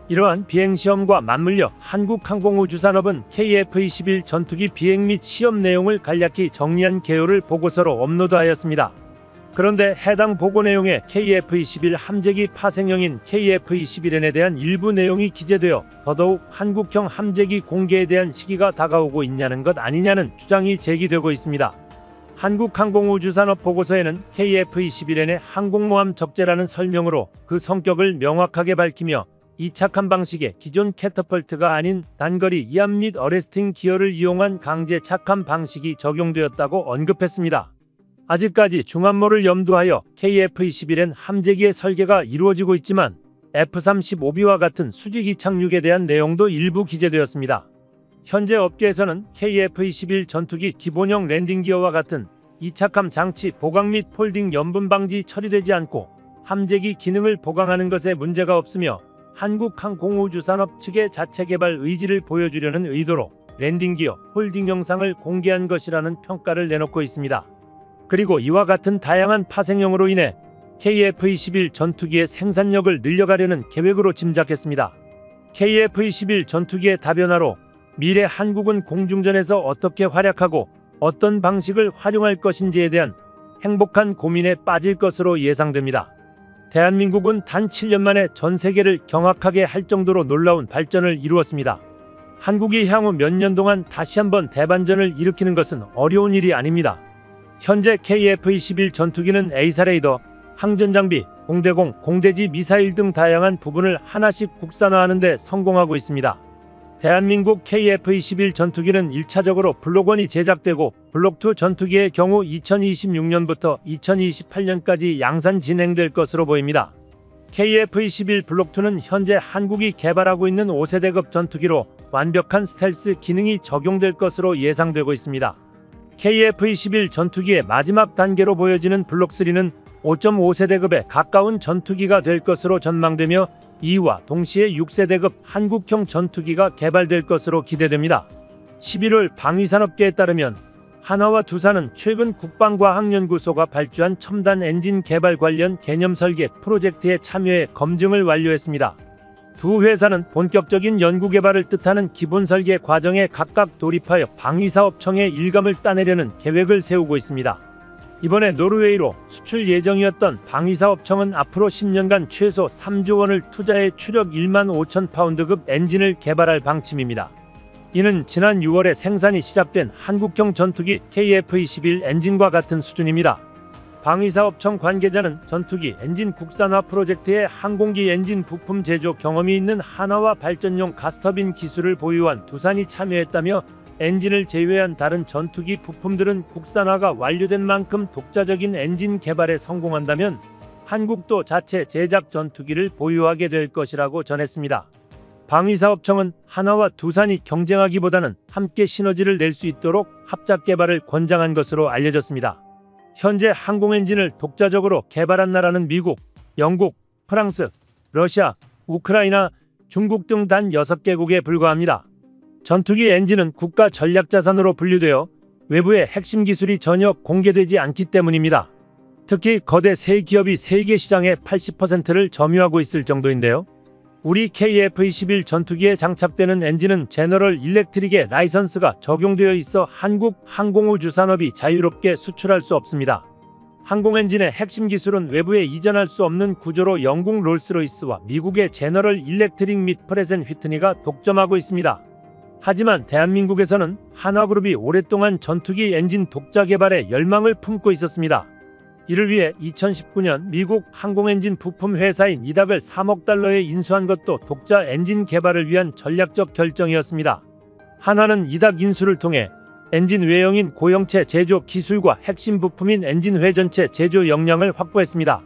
이러한 비행시험과 맞물려 한국항공우주산업은 KF-21 전투기 비행 및 시험 내용을 간략히 정리한 개요를 보고서로 업로드하였습니다. 그런데 해당 보고 내용에 KF-21 함재기 파생형인 KF-21N에 대한 일부 내용이 기재되어 더더욱 한국형 함재기 공개에 대한 시기가 다가오고 있냐는 것 아니냐는 주장이 제기되고 있습니다. 한국항공우주산업 보고서에는 KF-21N의 항공모함 적재라는 설명으로 그 성격을 명확하게 밝히며 이 착함 방식의 기존 캐터펄트가 아닌 단거리 이암 및 어레스팅 기어를 이용한 강제 착함 방식이 적용되었다고 언급했습니다. 아직까지 중함모를 염두하여 KF-21N 함재기의 설계가 이루어지고 있지만 F-35B와 같은 수직이 착륙에 대한 내용도 일부 기재되었습니다. 현재 업계에서는 KF-21 전투기 기본형 랜딩 기어와 같은 이착함 장치 보강 및 폴딩 염분 방지 처리되지 않고 함재기 기능을 보강하는 것에 문제가 없으며 한국항공우주산업 측의 자체 개발 의지를 보여주려는 의도로 랜딩 기어, 폴딩 영상을 공개한 것이라는 평가를 내놓고 있습니다. 그리고 이와 같은 다양한 파생형으로 인해 KF-21 전투기의 생산력을 늘려가려는 계획으로 짐작했습니다. KF-21 전투기의 다변화로 미래 한국은 공중전에서 어떻게 활약하고 어떤 방식을 활용할 것인지에 대한 행복한 고민에 빠질 것으로 예상됩니다. 대한민국은 단 7년 만에 전 세계를 경악하게 할 정도로 놀라운 발전을 이루었습니다. 한국이 향후 몇 년 동안 다시 한번 대반전을 일으키는 것은 어려운 일이 아닙니다. 현재 KF-21 전투기는 A사 레이더, 항전장비, 공대공, 공대지 미사일 등 다양한 부분을 하나씩 국산화하는 데 성공하고 있습니다. 대한민국 KF-21 전투기는 1차적으로 블록1이 제작되고 블록2 전투기의 경우 2026년부터 2028년까지 양산 진행될 것으로 보입니다. KF-21 블록2는 현재 한국이 개발하고 있는 5세대급 전투기로 완벽한 스텔스 기능이 적용될 것으로 예상되고 있습니다. KF-21 전투기의 마지막 단계로 보여지는 블록3는 5.5세대급에 가까운 전투기가 될 것으로 전망되며 이와 동시에 6세대급 한국형 전투기가 개발될 것으로 기대됩니다. 11월 방위산업계에 따르면 한화와 두산은 최근 국방과학연구소가 발주한 첨단 엔진 개발 관련 개념 설계 프로젝트에 참여해 검증을 완료했습니다. 두 회사는 본격적인 연구개발을 뜻하는 기본 설계 과정에 각각 돌입하여 방위사업청에 일감을 따내려는 계획을 세우고 있습니다. 이번에 노르웨이로 수출 예정이었던 방위사업청은 앞으로 10년간 최소 3조 원을 투자해 추력 1만 5천 파운드급 엔진을 개발할 방침입니다. 이는 지난 6월에 생산이 시작된 한국형 전투기 KF-21 엔진과 같은 수준입니다. 방위사업청 관계자는 전투기 엔진 국산화 프로젝트에 항공기 엔진 부품 제조 경험이 있는 한화와 발전용 가스터빈 기술을 보유한 두산이 참여했다며, 엔진을 제외한 다른 전투기 부품들은 국산화가 완료된 만큼 독자적인 엔진 개발에 성공한다면 한국도 자체 제작 전투기를 보유하게 될 것이라고 전했습니다. 방위사업청은 한화와 두산이 경쟁하기보다는 함께 시너지를 낼 수 있도록 합작 개발을 권장한 것으로 알려졌습니다. 현재 항공 엔진을 독자적으로 개발한 나라는 미국, 영국, 프랑스, 러시아, 우크라이나, 중국 등 단 6개국에 불과합니다. 전투기 엔진은 국가 전략자산으로 분류되어 외부의 핵심 기술이 전혀 공개되지 않기 때문입니다. 특히 거대 세 기업이 세계 시장의 80%를 점유하고 있을 정도인데요. 우리 KF-21 전투기에 장착되는 엔진은 제너럴 일렉트릭의 라이선스가 적용되어 있어 한국 항공우주산업이 자유롭게 수출할 수 없습니다. 항공 엔진의 핵심 기술은 외부에 이전할 수 없는 구조로 영국 롤스로이스와 미국의 제너럴 일렉트릭 및 프레젠 휘트니가 독점하고 있습니다. 하지만 대한민국에서는 한화그룹이 오랫동안 전투기 엔진 독자 개발에 열망을 품고 있었습니다. 이를 위해 2019년 미국 항공엔진 부품 회사인 이닥을 3억 달러에 인수한 것도 독자 엔진 개발을 위한 전략적 결정이었습니다. 한화는 이닥 인수를 통해 엔진 외형인 고형체 제조 기술과 핵심 부품인 엔진 회전체 제조 역량을 확보했습니다.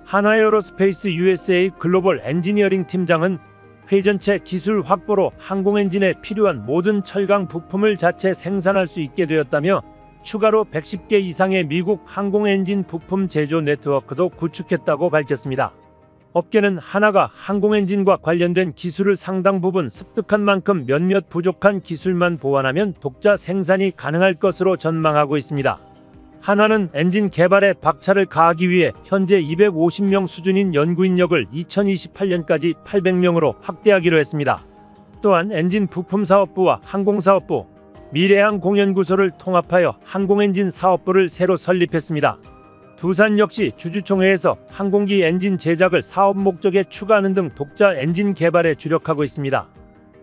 한화에어로스페이스 USA 글로벌 엔지니어링 팀장은 회전체 기술 확보로 항공엔진에 필요한 모든 철강 부품을 자체 생산할 수 있게 되었다며, 추가로 110개 이상의 미국 항공엔진 부품 제조 네트워크도 구축했다고 밝혔습니다. 업계는 한화가 항공엔진과 관련된 기술을 상당 부분 습득한 만큼 몇몇 부족한 기술만 보완하면 독자 생산이 가능할 것으로 전망하고 있습니다. 한화는 엔진 개발에 박차를 가하기 위해 현재 250명 수준인 연구 인력을 2028년까지 800명으로 확대하기로 했습니다. 또한 엔진 부품 사업부와 항공사업부, 미래항공연구소를 통합하여 항공엔진 사업부를 새로 설립했습니다. 두산 역시 주주총회에서 항공기 엔진 제작을 사업 목적에 추가하는 등 독자 엔진 개발에 주력하고 있습니다.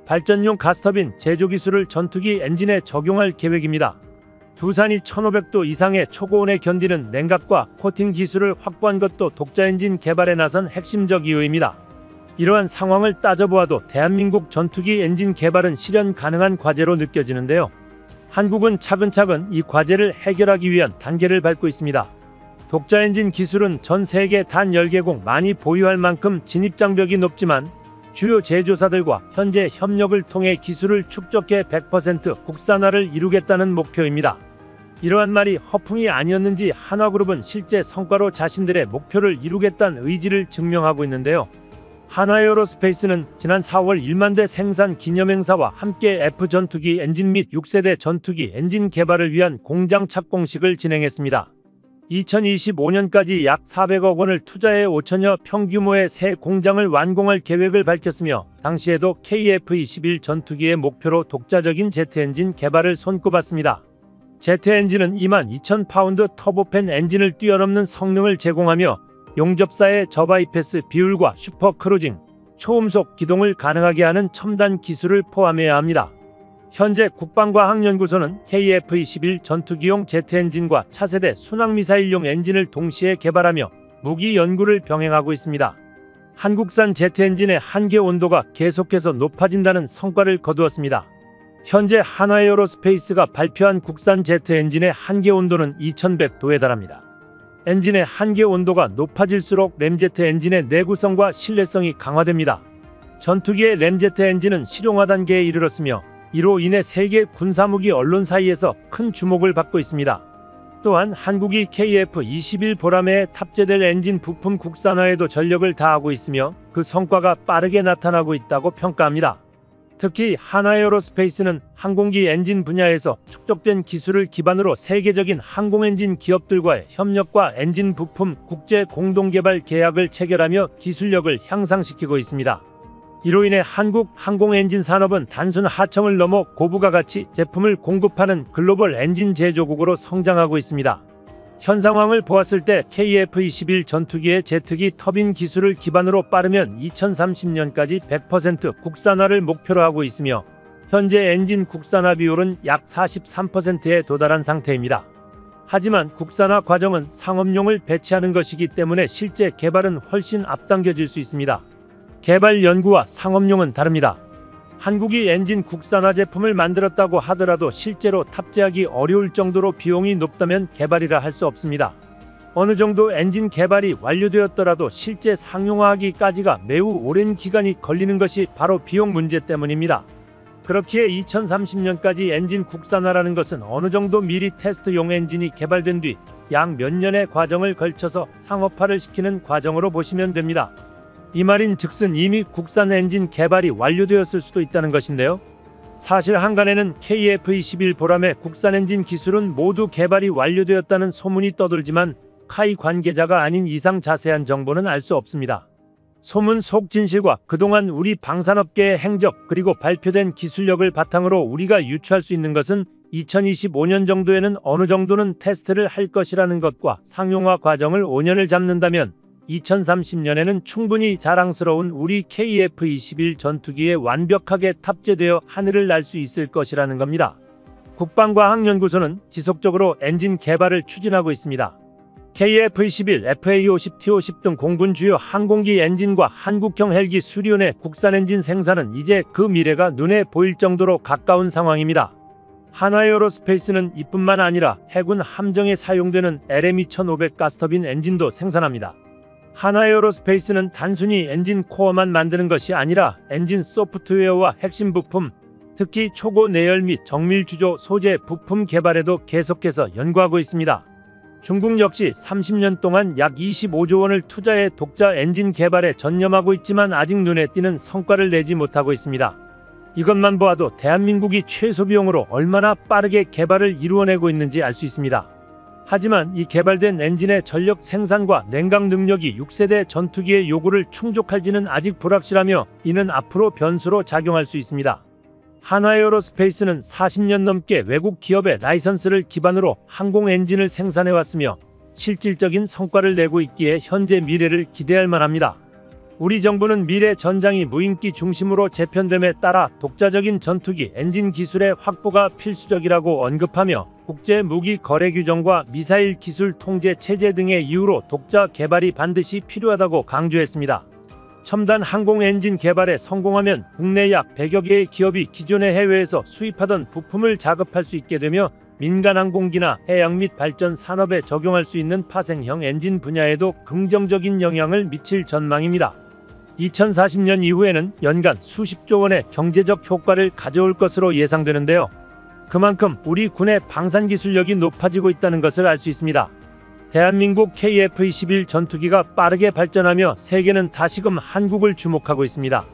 발전용 가스터빈 제조 기술을 전투기 엔진에 적용할 계획입니다. 두산이 1500도 이상의 초고온에 견디는 냉각과 코팅 기술을 확보한 것도 독자 엔진 개발에 나선 핵심적 이유입니다. 이러한 상황을 따져보아도 대한민국 전투기 엔진 개발은 실현 가능한 과제로 느껴지는데요. 한국은 차근차근 이 과제를 해결하기 위한 단계를 밟고 있습니다. 독자 엔진 기술은 전 세계 단 10개국 많이 보유할 만큼 진입장벽이 높지만, 주요 제조사들과 현재 협력을 통해 기술을 축적해 100% 국산화를 이루겠다는 목표입니다. 이러한 말이 허풍이 아니었는지 한화그룹은 실제 성과로 자신들의 목표를 이루겠다는 의지를 증명하고 있는데요. 한화에어로스페이스는 지난 4월 1만 대 생산 기념행사와 함께 F-전투기 엔진 및 6세대 전투기 엔진 개발을 위한 공장 착공식을 진행했습니다. 2025년까지 약 400억 원을 투자해 5천여 평 규모의 새 공장을 완공할 계획을 밝혔으며, 당시에도 KF-21 전투기의 목표로 독자적인 제트 엔진 개발을 손꼽았습니다. 제트 엔진은 22,000파운드 터보팬 엔진을 뛰어넘는 성능을 제공하며 용접사의 저바이패스 비율과 슈퍼 크루징, 초음속 기동을 가능하게 하는 첨단 기술을 포함해야 합니다. 현재 국방과학연구소는 KF-21 전투기용 제트 엔진과 차세대 순항미사일용 엔진을 동시에 개발하며 무기 연구를 병행하고 있습니다. 한국산 제트 엔진의 한계 온도가 계속해서 높아진다는 성과를 거두었습니다. 현재 한화에어로스페이스가 발표한 국산 제트 엔진의 한계 온도는 2100도에 달합니다. 엔진의 한계 온도가 높아질수록 램제트 엔진의 내구성과 신뢰성이 강화됩니다. 전투기의 램제트 엔진은 실용화 단계에 이르렀으며, 이로 인해 세계 군사무기 언론 사이에서 큰 주목을 받고 있습니다. 또한 한국이 KF-21 보라매에 탑재될 엔진 부품 국산화에도 전력을 다하고 있으며 그 성과가 빠르게 나타나고 있다고 평가합니다. 특히 한화에어로스페이스는 항공기 엔진 분야에서 축적된 기술을 기반으로 세계적인 항공엔진 기업들과의 협력과 엔진 부품 국제 공동개발 계약을 체결하며 기술력을 향상시키고 있습니다. 이로 인해 한국 항공엔진 산업은 단순 하청을 넘어 고부가 가치 제품을 공급하는 글로벌 엔진 제조국으로 성장하고 있습니다. 현 상황을 보았을 때 KF-21 전투기의 제트기 터빈 기술을 기반으로 빠르면 2030년까지 100% 국산화를 목표로 하고 있으며, 현재 엔진 국산화 비율은 약 43%에 도달한 상태입니다. 하지만 국산화 과정은 상업용을 배치하는 것이기 때문에 실제 개발은 훨씬 앞당겨질 수 있습니다. 개발 연구와 상업용은 다릅니다. 한국이 엔진 국산화 제품을 만들었다고 하더라도 실제로 탑재하기 어려울 정도로 비용이 높다면 개발이라 할 수 없습니다. 어느 정도 엔진 개발이 완료되었더라도 실제 상용화하기까지가 매우 오랜 기간이 걸리는 것이 바로 비용 문제 때문입니다. 그렇기에 2030년까지 엔진 국산화라는 것은 어느 정도 미리 테스트용 엔진이 개발된 뒤 약 몇 년의 과정을 걸쳐서 상업화를 시키는 과정으로 보시면 됩니다. 이 말인 즉슨 이미 국산 엔진 개발이 완료되었을 수도 있다는 것인데요. 사실 한간에는 KF-21 보람의 국산 엔진 기술은 모두 개발이 완료되었다는 소문이 떠돌지만 카이 관계자가 아닌 이상 자세한 정보는 알 수 없습니다. 소문 속 진실과 그동안 우리 방산업계의 행적 그리고 발표된 기술력을 바탕으로 우리가 유추할 수 있는 것은 2025년 정도에는 어느 정도는 테스트를 할 것이라는 것과 상용화 과정을 5년을 잡는다면 2030년에는 충분히 자랑스러운 우리 KF-21 전투기에 완벽하게 탑재되어 하늘을 날 수 있을 것이라는 겁니다. 국방과학연구소는 지속적으로 엔진 개발을 추진하고 있습니다. KF-21, FA-50, T-50 등 공군 주요 항공기 엔진과 한국형 헬기 수리온의 국산 엔진 생산은 이제 그 미래가 눈에 보일 정도로 가까운 상황입니다. 한화에어로스페이스는 이뿐만 아니라 해군 함정에 사용되는 LM2500 가스터빈 엔진도 생산합니다. 한화에어로스페이스는 단순히 엔진 코어만 만드는 것이 아니라 엔진 소프트웨어와 핵심 부품, 특히 초고 내열 및 정밀 주조 소재 부품 개발에도 계속해서 연구하고 있습니다. 중국 역시 30년 동안 약 25조 원을 투자해 독자 엔진 개발에 전념하고 있지만 아직 눈에 띄는 성과를 내지 못하고 있습니다. 이것만 보아도 대한민국이 최소 비용으로 얼마나 빠르게 개발을 이루어내고 있는지 알 수 있습니다. 하지만 이 개발된 엔진의 전력 생산과 냉각 능력이 6세대 전투기의 요구를 충족할지는 아직 불확실하며 이는 앞으로 변수로 작용할 수 있습니다. 한화에어로스페이스는 40년 넘게 외국 기업의 라이선스를 기반으로 항공 엔진을 생산해왔으며 실질적인 성과를 내고 있기에 현재 미래를 기대할 만합니다. 우리 정부는 미래 전장이 무인기 중심으로 재편됨에 따라 독자적인 전투기 엔진 기술의 확보가 필수적이라고 언급하며 국제 무기 거래 규정과 미사일 기술 통제 체제 등의 이유로 독자 개발이 반드시 필요하다고 강조했습니다. 첨단 항공 엔진 개발에 성공하면 국내 약 100여 개의 기업이 기존의 해외에서 수입하던 부품을 자급할 수 있게 되며 민간 항공기나 해양 및 발전 산업에 적용할 수 있는 파생형 엔진 분야에도 긍정적인 영향을 미칠 전망입니다. 2040년 이후에는 연간 수십조 원의 경제적 효과를 가져올 것으로 예상되는데요. 그만큼 우리 군의 방산 기술력이 높아지고 있다는 것을 알 수 있습니다. 대한민국 KF-21 전투기가 빠르게 발전하며 세계는 다시금 한국을 주목하고 있습니다.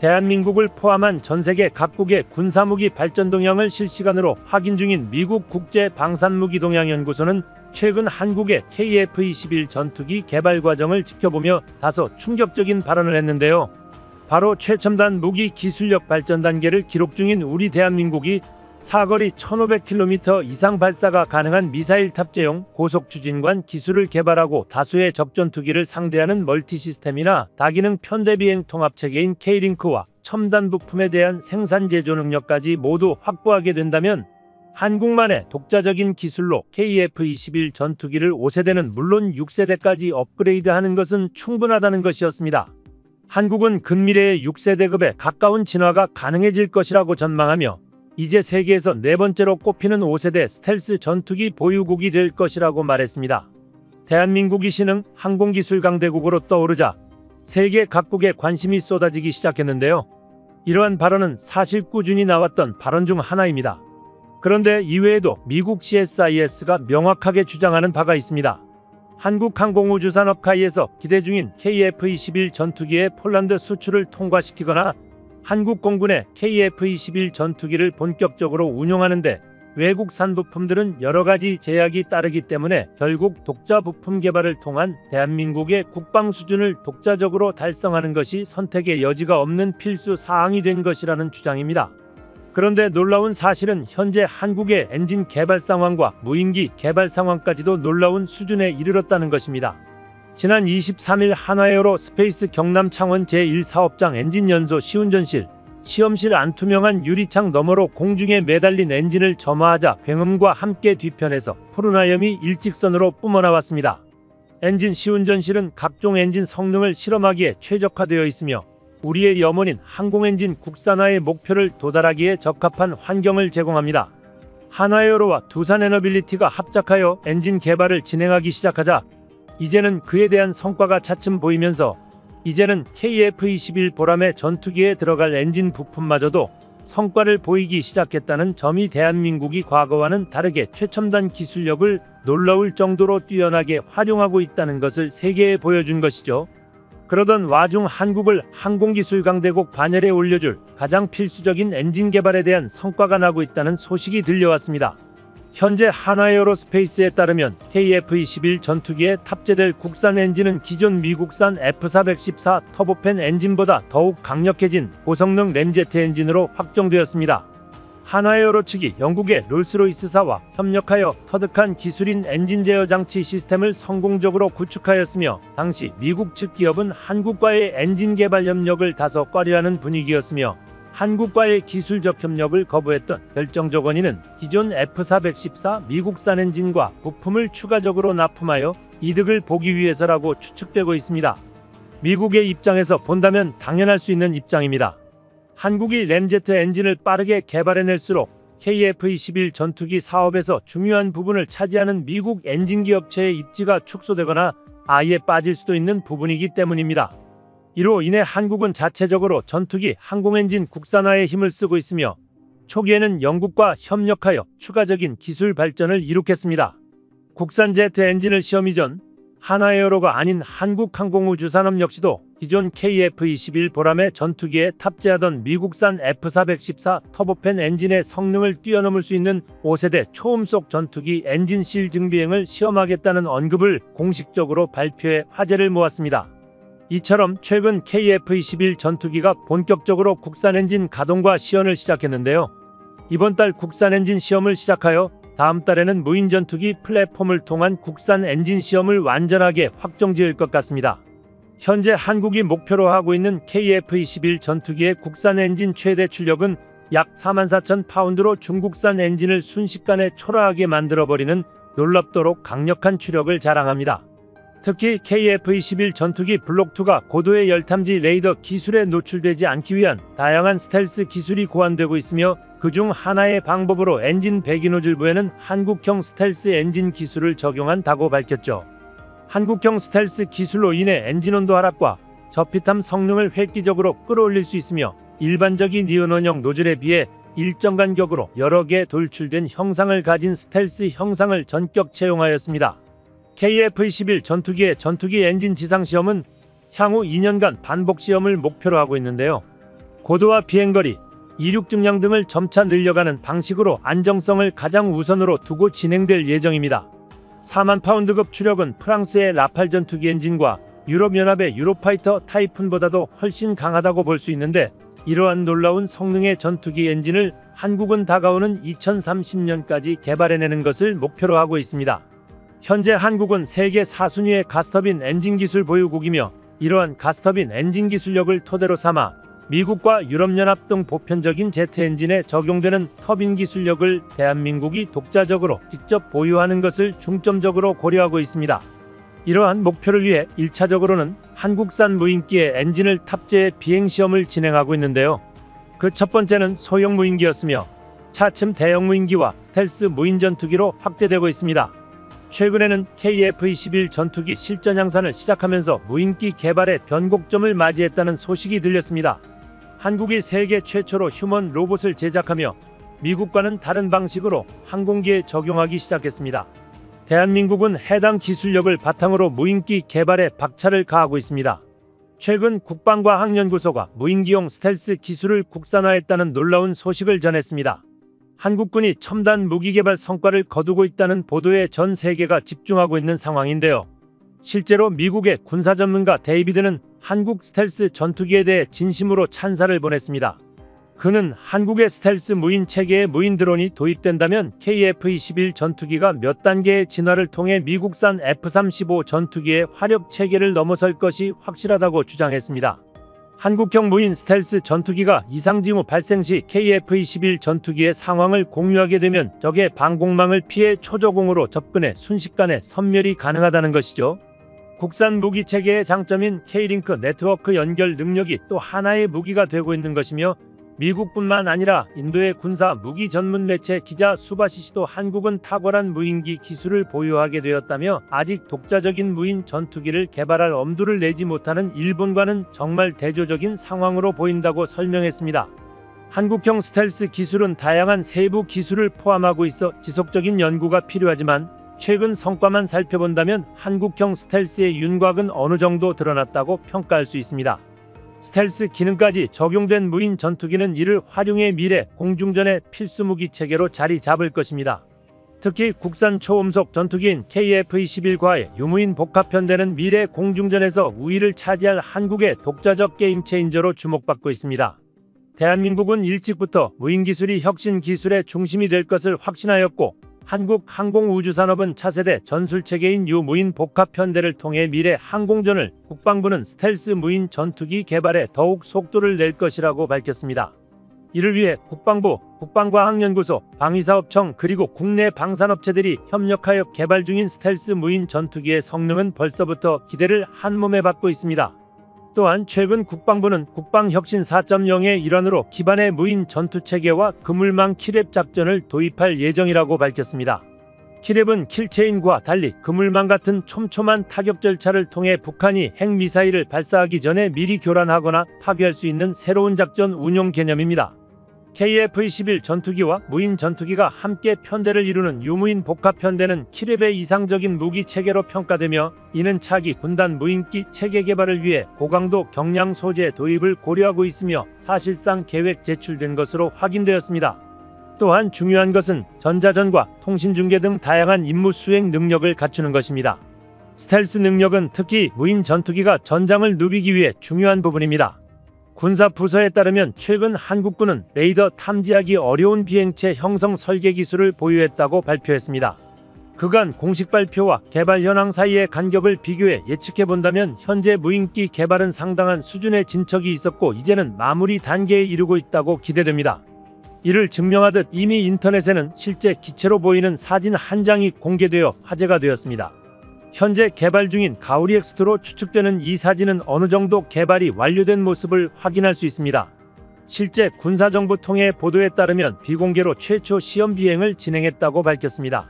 대한민국을 포함한 전세계 각국의 군사무기 발전 동향을 실시간으로 확인 중인 미국 국제방산무기동향연구소는 최근 한국의 KF-21 전투기 개발 과정을 지켜보며 다소 충격적인 발언을 했는데요. 바로 최첨단 무기 기술력 발전 단계를 기록 중인 우리 대한민국이 사거리 1500km 이상 발사가 가능한 미사일 탑재용 고속추진관 기술을 개발하고 다수의 적전투기를 상대하는 멀티시스템이나 다기능 편대비행 통합체계인 K링크와 첨단 부품에 대한 생산 제조 능력까지 모두 확보하게 된다면 한국만의 독자적인 기술로 KF-21 전투기를 5세대는 물론 6세대까지 업그레이드하는 것은 충분하다는 것이었습니다. 한국은 근미래의 6세대급에 가까운 진화가 가능해질 것이라고 전망하며 이제 세계에서 네 번째로 꼽히는 5세대 스텔스 전투기 보유국이 될 것이라고 말했습니다. 대한민국이 신흥 항공기술 강대국으로 떠오르자 세계 각국에 관심이 쏟아지기 시작했는데요. 이러한 발언은 사실 꾸준히 나왔던 발언 중 하나입니다. 그런데 이외에도 미국 CSIS가 명확하게 주장하는 바가 있습니다. 한국항공우주산업카이에서 기대 중인 KF-21 전투기의 폴란드 수출을 통과시키거나 한국 공군의 KF-21 전투기를 본격적으로 운용하는데 외국산 부품들은 여러가지 제약이 따르기 때문에 결국 독자 부품 개발을 통한 대한민국의 국방 수준을 독자적으로 달성하는 것이 선택의 여지가 없는 필수 사항이 된 것이라는 주장입니다. 그런데 놀라운 사실은 현재 한국의 엔진 개발 상황과 무인기 개발 상황까지도 놀라운 수준에 이르렀다는 것입니다. 지난 23일 한화에어로스페이스 경남 창원 제1사업장 엔진 연소 시운전실 시험실 안투명한 유리창 너머로 공중에 매달린 엔진을 점화하자 굉음과 함께 뒤편에서 푸른 화염이 일직선으로 뿜어나왔습니다. 엔진 시운전실은 각종 엔진 성능을 실험하기에 최적화되어 있으며 우리의 염원인 항공엔진 국산화의 목표를 도달하기에 적합한 환경을 제공합니다. 한화에어로와 두산에너빌리티가 합작하여 엔진 개발을 진행하기 시작하자 이제는 그에 대한 성과가 차츰 보이면서 이제는 KF-21 보람의 전투기에 들어갈 엔진 부품마저도 성과를 보이기 시작했다는 점이 대한민국이 과거와는 다르게 최첨단 기술력을 놀라울 정도로 뛰어나게 활용하고 있다는 것을 세계에 보여준 것이죠. 그러던 와중 한국을 항공기술 강대국 반열에 올려줄 가장 필수적인 엔진 개발에 대한 성과가 나고 있다는 소식이 들려왔습니다. 현재 한화에어로스페이스에 따르면 KF-21 전투기에 탑재될 국산 엔진은 기존 미국산 F414 터보팬 엔진보다 더욱 강력해진 고성능 램제트 엔진으로 확정되었습니다. 한화에어로 측이 영국의 롤스로이스사와 협력하여 터득한 기술인 엔진 제어 장치 시스템을 성공적으로 구축하였으며 당시 미국 측 기업은 한국과의 엔진 개발 협력을 다소 꺼려하는 분위기였으며 한국과의 기술적 협력을 거부했던 결정적 원인은 기존 F414 미국산 엔진과 부품을 추가적으로 납품하여 이득을 보기 위해서라고 추측되고 있습니다. 미국의 입장에서 본다면 당연할 수 있는 입장입니다. 한국이 램제트 엔진을 빠르게 개발해낼수록 KF-21 전투기 사업에서 중요한 부분을 차지하는 미국 엔진기 업체의 입지가 축소되거나 아예 빠질 수도 있는 부분이기 때문입니다. 이로 인해 한국은 자체적으로 전투기 항공엔진 국산화에 힘을 쓰고 있으며 초기에는 영국과 협력하여 추가적인 기술 발전을 이룩했습니다. 국산 제트 엔진을 시험 이전 한화에어로가 아닌 한국항공우주산업 역시도 기존 KF-21 보람의 전투기에 탑재하던 미국산 F414 터보팬 엔진의 성능을 뛰어넘을 수 있는 5세대 초음속 전투기 엔진실 증비행을 시험하겠다는 언급을 공식적으로 발표해 화제를 모았습니다. 이처럼 최근 KF-21 전투기가 본격적으로 국산 엔진 가동과 시연을 시작했는데요. 이번 달 국산 엔진 시험을 시작하여 다음 달에는 무인 전투기 플랫폼을 통한 국산 엔진 시험을 완전하게 확정지을 것 같습니다. 현재 한국이 목표로 하고 있는 KF-21 전투기의 국산 엔진 최대 출력은 약 44,000파운드로 중국산 엔진을 순식간에 초라하게 만들어버리는 놀랍도록 강력한 추력을 자랑합니다. 특히 KF-21 전투기 블록2가 고도의 열탐지 레이더 기술에 노출되지 않기 위한 다양한 스텔스 기술이 고안되고 있으며 그중 하나의 방법으로 엔진 배기노즐부에는 한국형 스텔스 엔진 기술을 적용한다고 밝혔죠. 한국형 스텔스 기술로 인해 엔진 온도 하락과 저피탐 성능을 획기적으로 끌어올릴 수 있으며 일반적인 니온원형 노즐에 비해 일정 간격으로 여러 개 돌출된 형상을 가진 스텔스 형상을 전격 채용하였습니다. KF-21 전투기의 전투기 엔진 지상시험은 향후 2년간 반복시험을 목표로 하고 있는데요. 고도와 비행거리, 이륙 증량 등을 점차 늘려가는 방식으로 안정성을 가장 우선으로 두고 진행될 예정입니다. 4만 파운드급 추력은 프랑스의 라팔 전투기 엔진과 유럽연합의 유로파이터 타이푼보다도 훨씬 강하다고 볼 수 있는데 이러한 놀라운 성능의 전투기 엔진을 한국은 다가오는 2030년까지 개발해내는 것을 목표로 하고 있습니다. 현재 한국은 세계 4순위의 가스터빈 엔진 기술 보유국이며 이러한 가스터빈 엔진 기술력을 토대로 삼아 미국과 유럽연합 등 보편적인 제트 엔진에 적용되는 터빈 기술력을 대한민국이 독자적으로 직접 보유하는 것을 중점적으로 고려하고 있습니다. 이러한 목표를 위해 1차적으로는 한국산 무인기에 엔진을 탑재해 비행시험을 진행하고 있는데요. 그 첫 번째는 소형 무인기였으며 차츰 대형 무인기와 스텔스 무인 전투기로 확대되고 있습니다. 최근에는 KF-21 전투기 실전 양산을 시작하면서 무인기 개발의 변곡점을 맞이했다는 소식이 들렸습니다. 한국이 세계 최초로 휴먼 로봇을 제작하며 미국과는 다른 방식으로 항공기에 적용하기 시작했습니다. 대한민국은 해당 기술력을 바탕으로 무인기 개발에 박차를 가하고 있습니다. 최근 국방과학연구소가 무인기용 스텔스 기술을 국산화했다는 놀라운 소식을 전했습니다. 한국군이 첨단 무기 개발 성과를 거두고 있다는 보도에 전 세계가 집중하고 있는 상황인데요. 실제로 미국의 군사 전문가 데이비드는 한국 스텔스 전투기에 대해 진심으로 찬사를 보냈습니다. 그는 한국의 스텔스 무인 체계에 무인 드론이 도입된다면 KF-21 전투기가 몇 단계의 진화를 통해 미국산 F-35 전투기의 화력 체계를 넘어설 것이 확실하다고 주장했습니다. 한국형 무인 스텔스 전투기가 이상 징후 발생 시 KF-21 전투기의 상황을 공유하게 되면 적의 방공망을 피해 초저공으로 접근해 순식간에 섬멸이 가능하다는 것이죠. 국산 무기 체계의 장점인 K-링크 네트워크 연결 능력이 또 하나의 무기가 되고 있는 것이며, 미국뿐만 아니라 인도의 군사 무기 전문 매체 기자 수바시시도 한국은 탁월한 무인기 기술을 보유하게 되었다며 아직 독자적인 무인 전투기를 개발할 엄두를 내지 못하는 일본과는 정말 대조적인 상황으로 보인다고 설명했습니다. 한국형 스텔스 기술은 다양한 세부 기술을 포함하고 있어 지속적인 연구가 필요하지만 최근 성과만 살펴본다면 한국형 스텔스의 윤곽은 어느 정도 드러났다고 평가할 수 있습니다. 스텔스 기능까지 적용된 무인 전투기는 이를 활용해 미래 공중전의 필수 무기 체계로 자리 잡을 것입니다. 특히 국산 초음속 전투기인 KF-21과의 유무인 복합편대는 미래 공중전에서 우위를 차지할 한국의 독자적 게임 체인저로 주목받고 있습니다. 대한민국은 일찍부터 무인기술이 혁신 기술의 중심이 될 것을 확신하였고, 한국 항공우주산업은 차세대 전술체계인 유무인 복합편대를 통해 미래 항공전을, 국방부는 스텔스 무인 전투기 개발에 더욱 속도를 낼 것이라고 밝혔습니다. 이를 위해 국방부, 국방과학연구소, 방위사업청 그리고 국내 방산업체들이 협력하여 개발 중인 스텔스 무인 전투기의 성능은 벌써부터 기대를 한몸에 받고 있습니다. 또한 최근 국방부는 국방혁신 4.0의 일환으로 기반의 무인 전투체계와 그물망 킬랩 작전을 도입할 예정이라고 밝혔습니다. 킬랩은 킬체인과 달리 그물망 같은 촘촘한 타격 절차를 통해 북한이 핵미사일을 발사하기 전에 미리 교란하거나 파괴할 수 있는 새로운 작전 운용 개념입니다. KF-21 전투기와 무인 전투기가 함께 편대를 이루는 유무인 복합편대는 킬랩의 이상적인 무기 체계로 평가되며, 이는 차기 군단 무인기 체계 개발을 위해 고강도 경량 소재 도입을 고려하고 있으며 사실상 계획 제출된 것으로 확인되었습니다. 또한 중요한 것은 전자전과 통신중계 등 다양한 임무 수행 능력을 갖추는 것입니다. 스텔스 능력은 특히 무인 전투기가 전장을 누비기 위해 중요한 부분입니다. 군사 부서에 따르면 최근 한국군은 레이더 탐지하기 어려운 비행체 형성 설계 기술을 보유했다고 발표했습니다. 그간 공식 발표와 개발 현황 사이의 간격을 비교해 예측해본다면 현재 무인기 개발은 상당한 수준의 진척이 있었고 이제는 마무리 단계에 이르고 있다고 기대됩니다. 이를 증명하듯 이미 인터넷에는 실제 기체로 보이는 사진 한 장이 공개되어 화제가 되었습니다. 현재 개발 중인 가오리 X2로 추측되는 이 사진은 어느 정도 개발이 완료된 모습을 확인할 수 있습니다. 실제 군사정보통의 보도에 따르면 비공개로 최초 시험 비행을 진행했다고 밝혔습니다.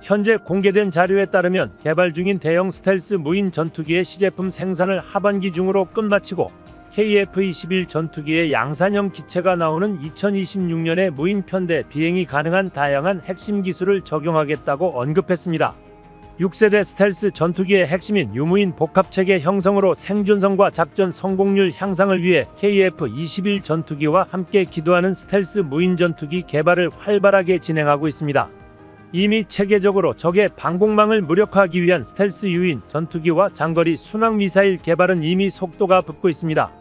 현재 공개된 자료에 따르면 개발 중인 대형 스텔스 무인 전투기의 시제품 생산을 하반기 중으로 끝마치고 KF-21 전투기의 양산형 기체가 나오는 2026년에 무인 편대 비행이 가능한 다양한 핵심 기술을 적용하겠다고 언급했습니다. 6세대 스텔스 전투기의 핵심인 유무인 복합체계 형성으로 생존성과 작전 성공률 향상을 위해 KF-21 전투기와 함께 기도하는 스텔스 무인 전투기 개발을 활발하게 진행하고 있습니다. 이미 체계적으로 적의 방공망을 무력화하기 위한 스텔스 유인 전투기와 장거리 순항미사일 개발은 이미 속도가 붙고 있습니다.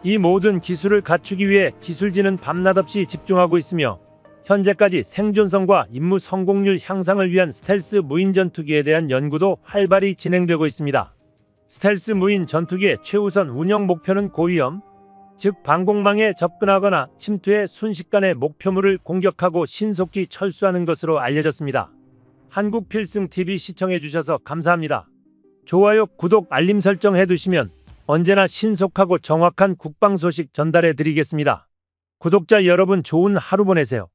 이 모든 기술을 갖추기 위해 기술진은 밤낮 없이 집중하고 있으며, 현재까지 생존성과 임무 성공률 향상을 위한 스텔스 무인 전투기에 대한 연구도 활발히 진행되고 있습니다. 스텔스 무인 전투기의 최우선 운영 목표는 고위험, 즉 방공망에 접근하거나 침투해 순식간에 목표물을 공격하고 신속히 철수하는 것으로 알려졌습니다. 한국필승TV 시청해주셔서 감사합니다. 좋아요, 구독, 알림 설정 해두시면 언제나 신속하고 정확한 국방 소식 전달해드리겠습니다. 구독자 여러분, 좋은 하루 보내세요.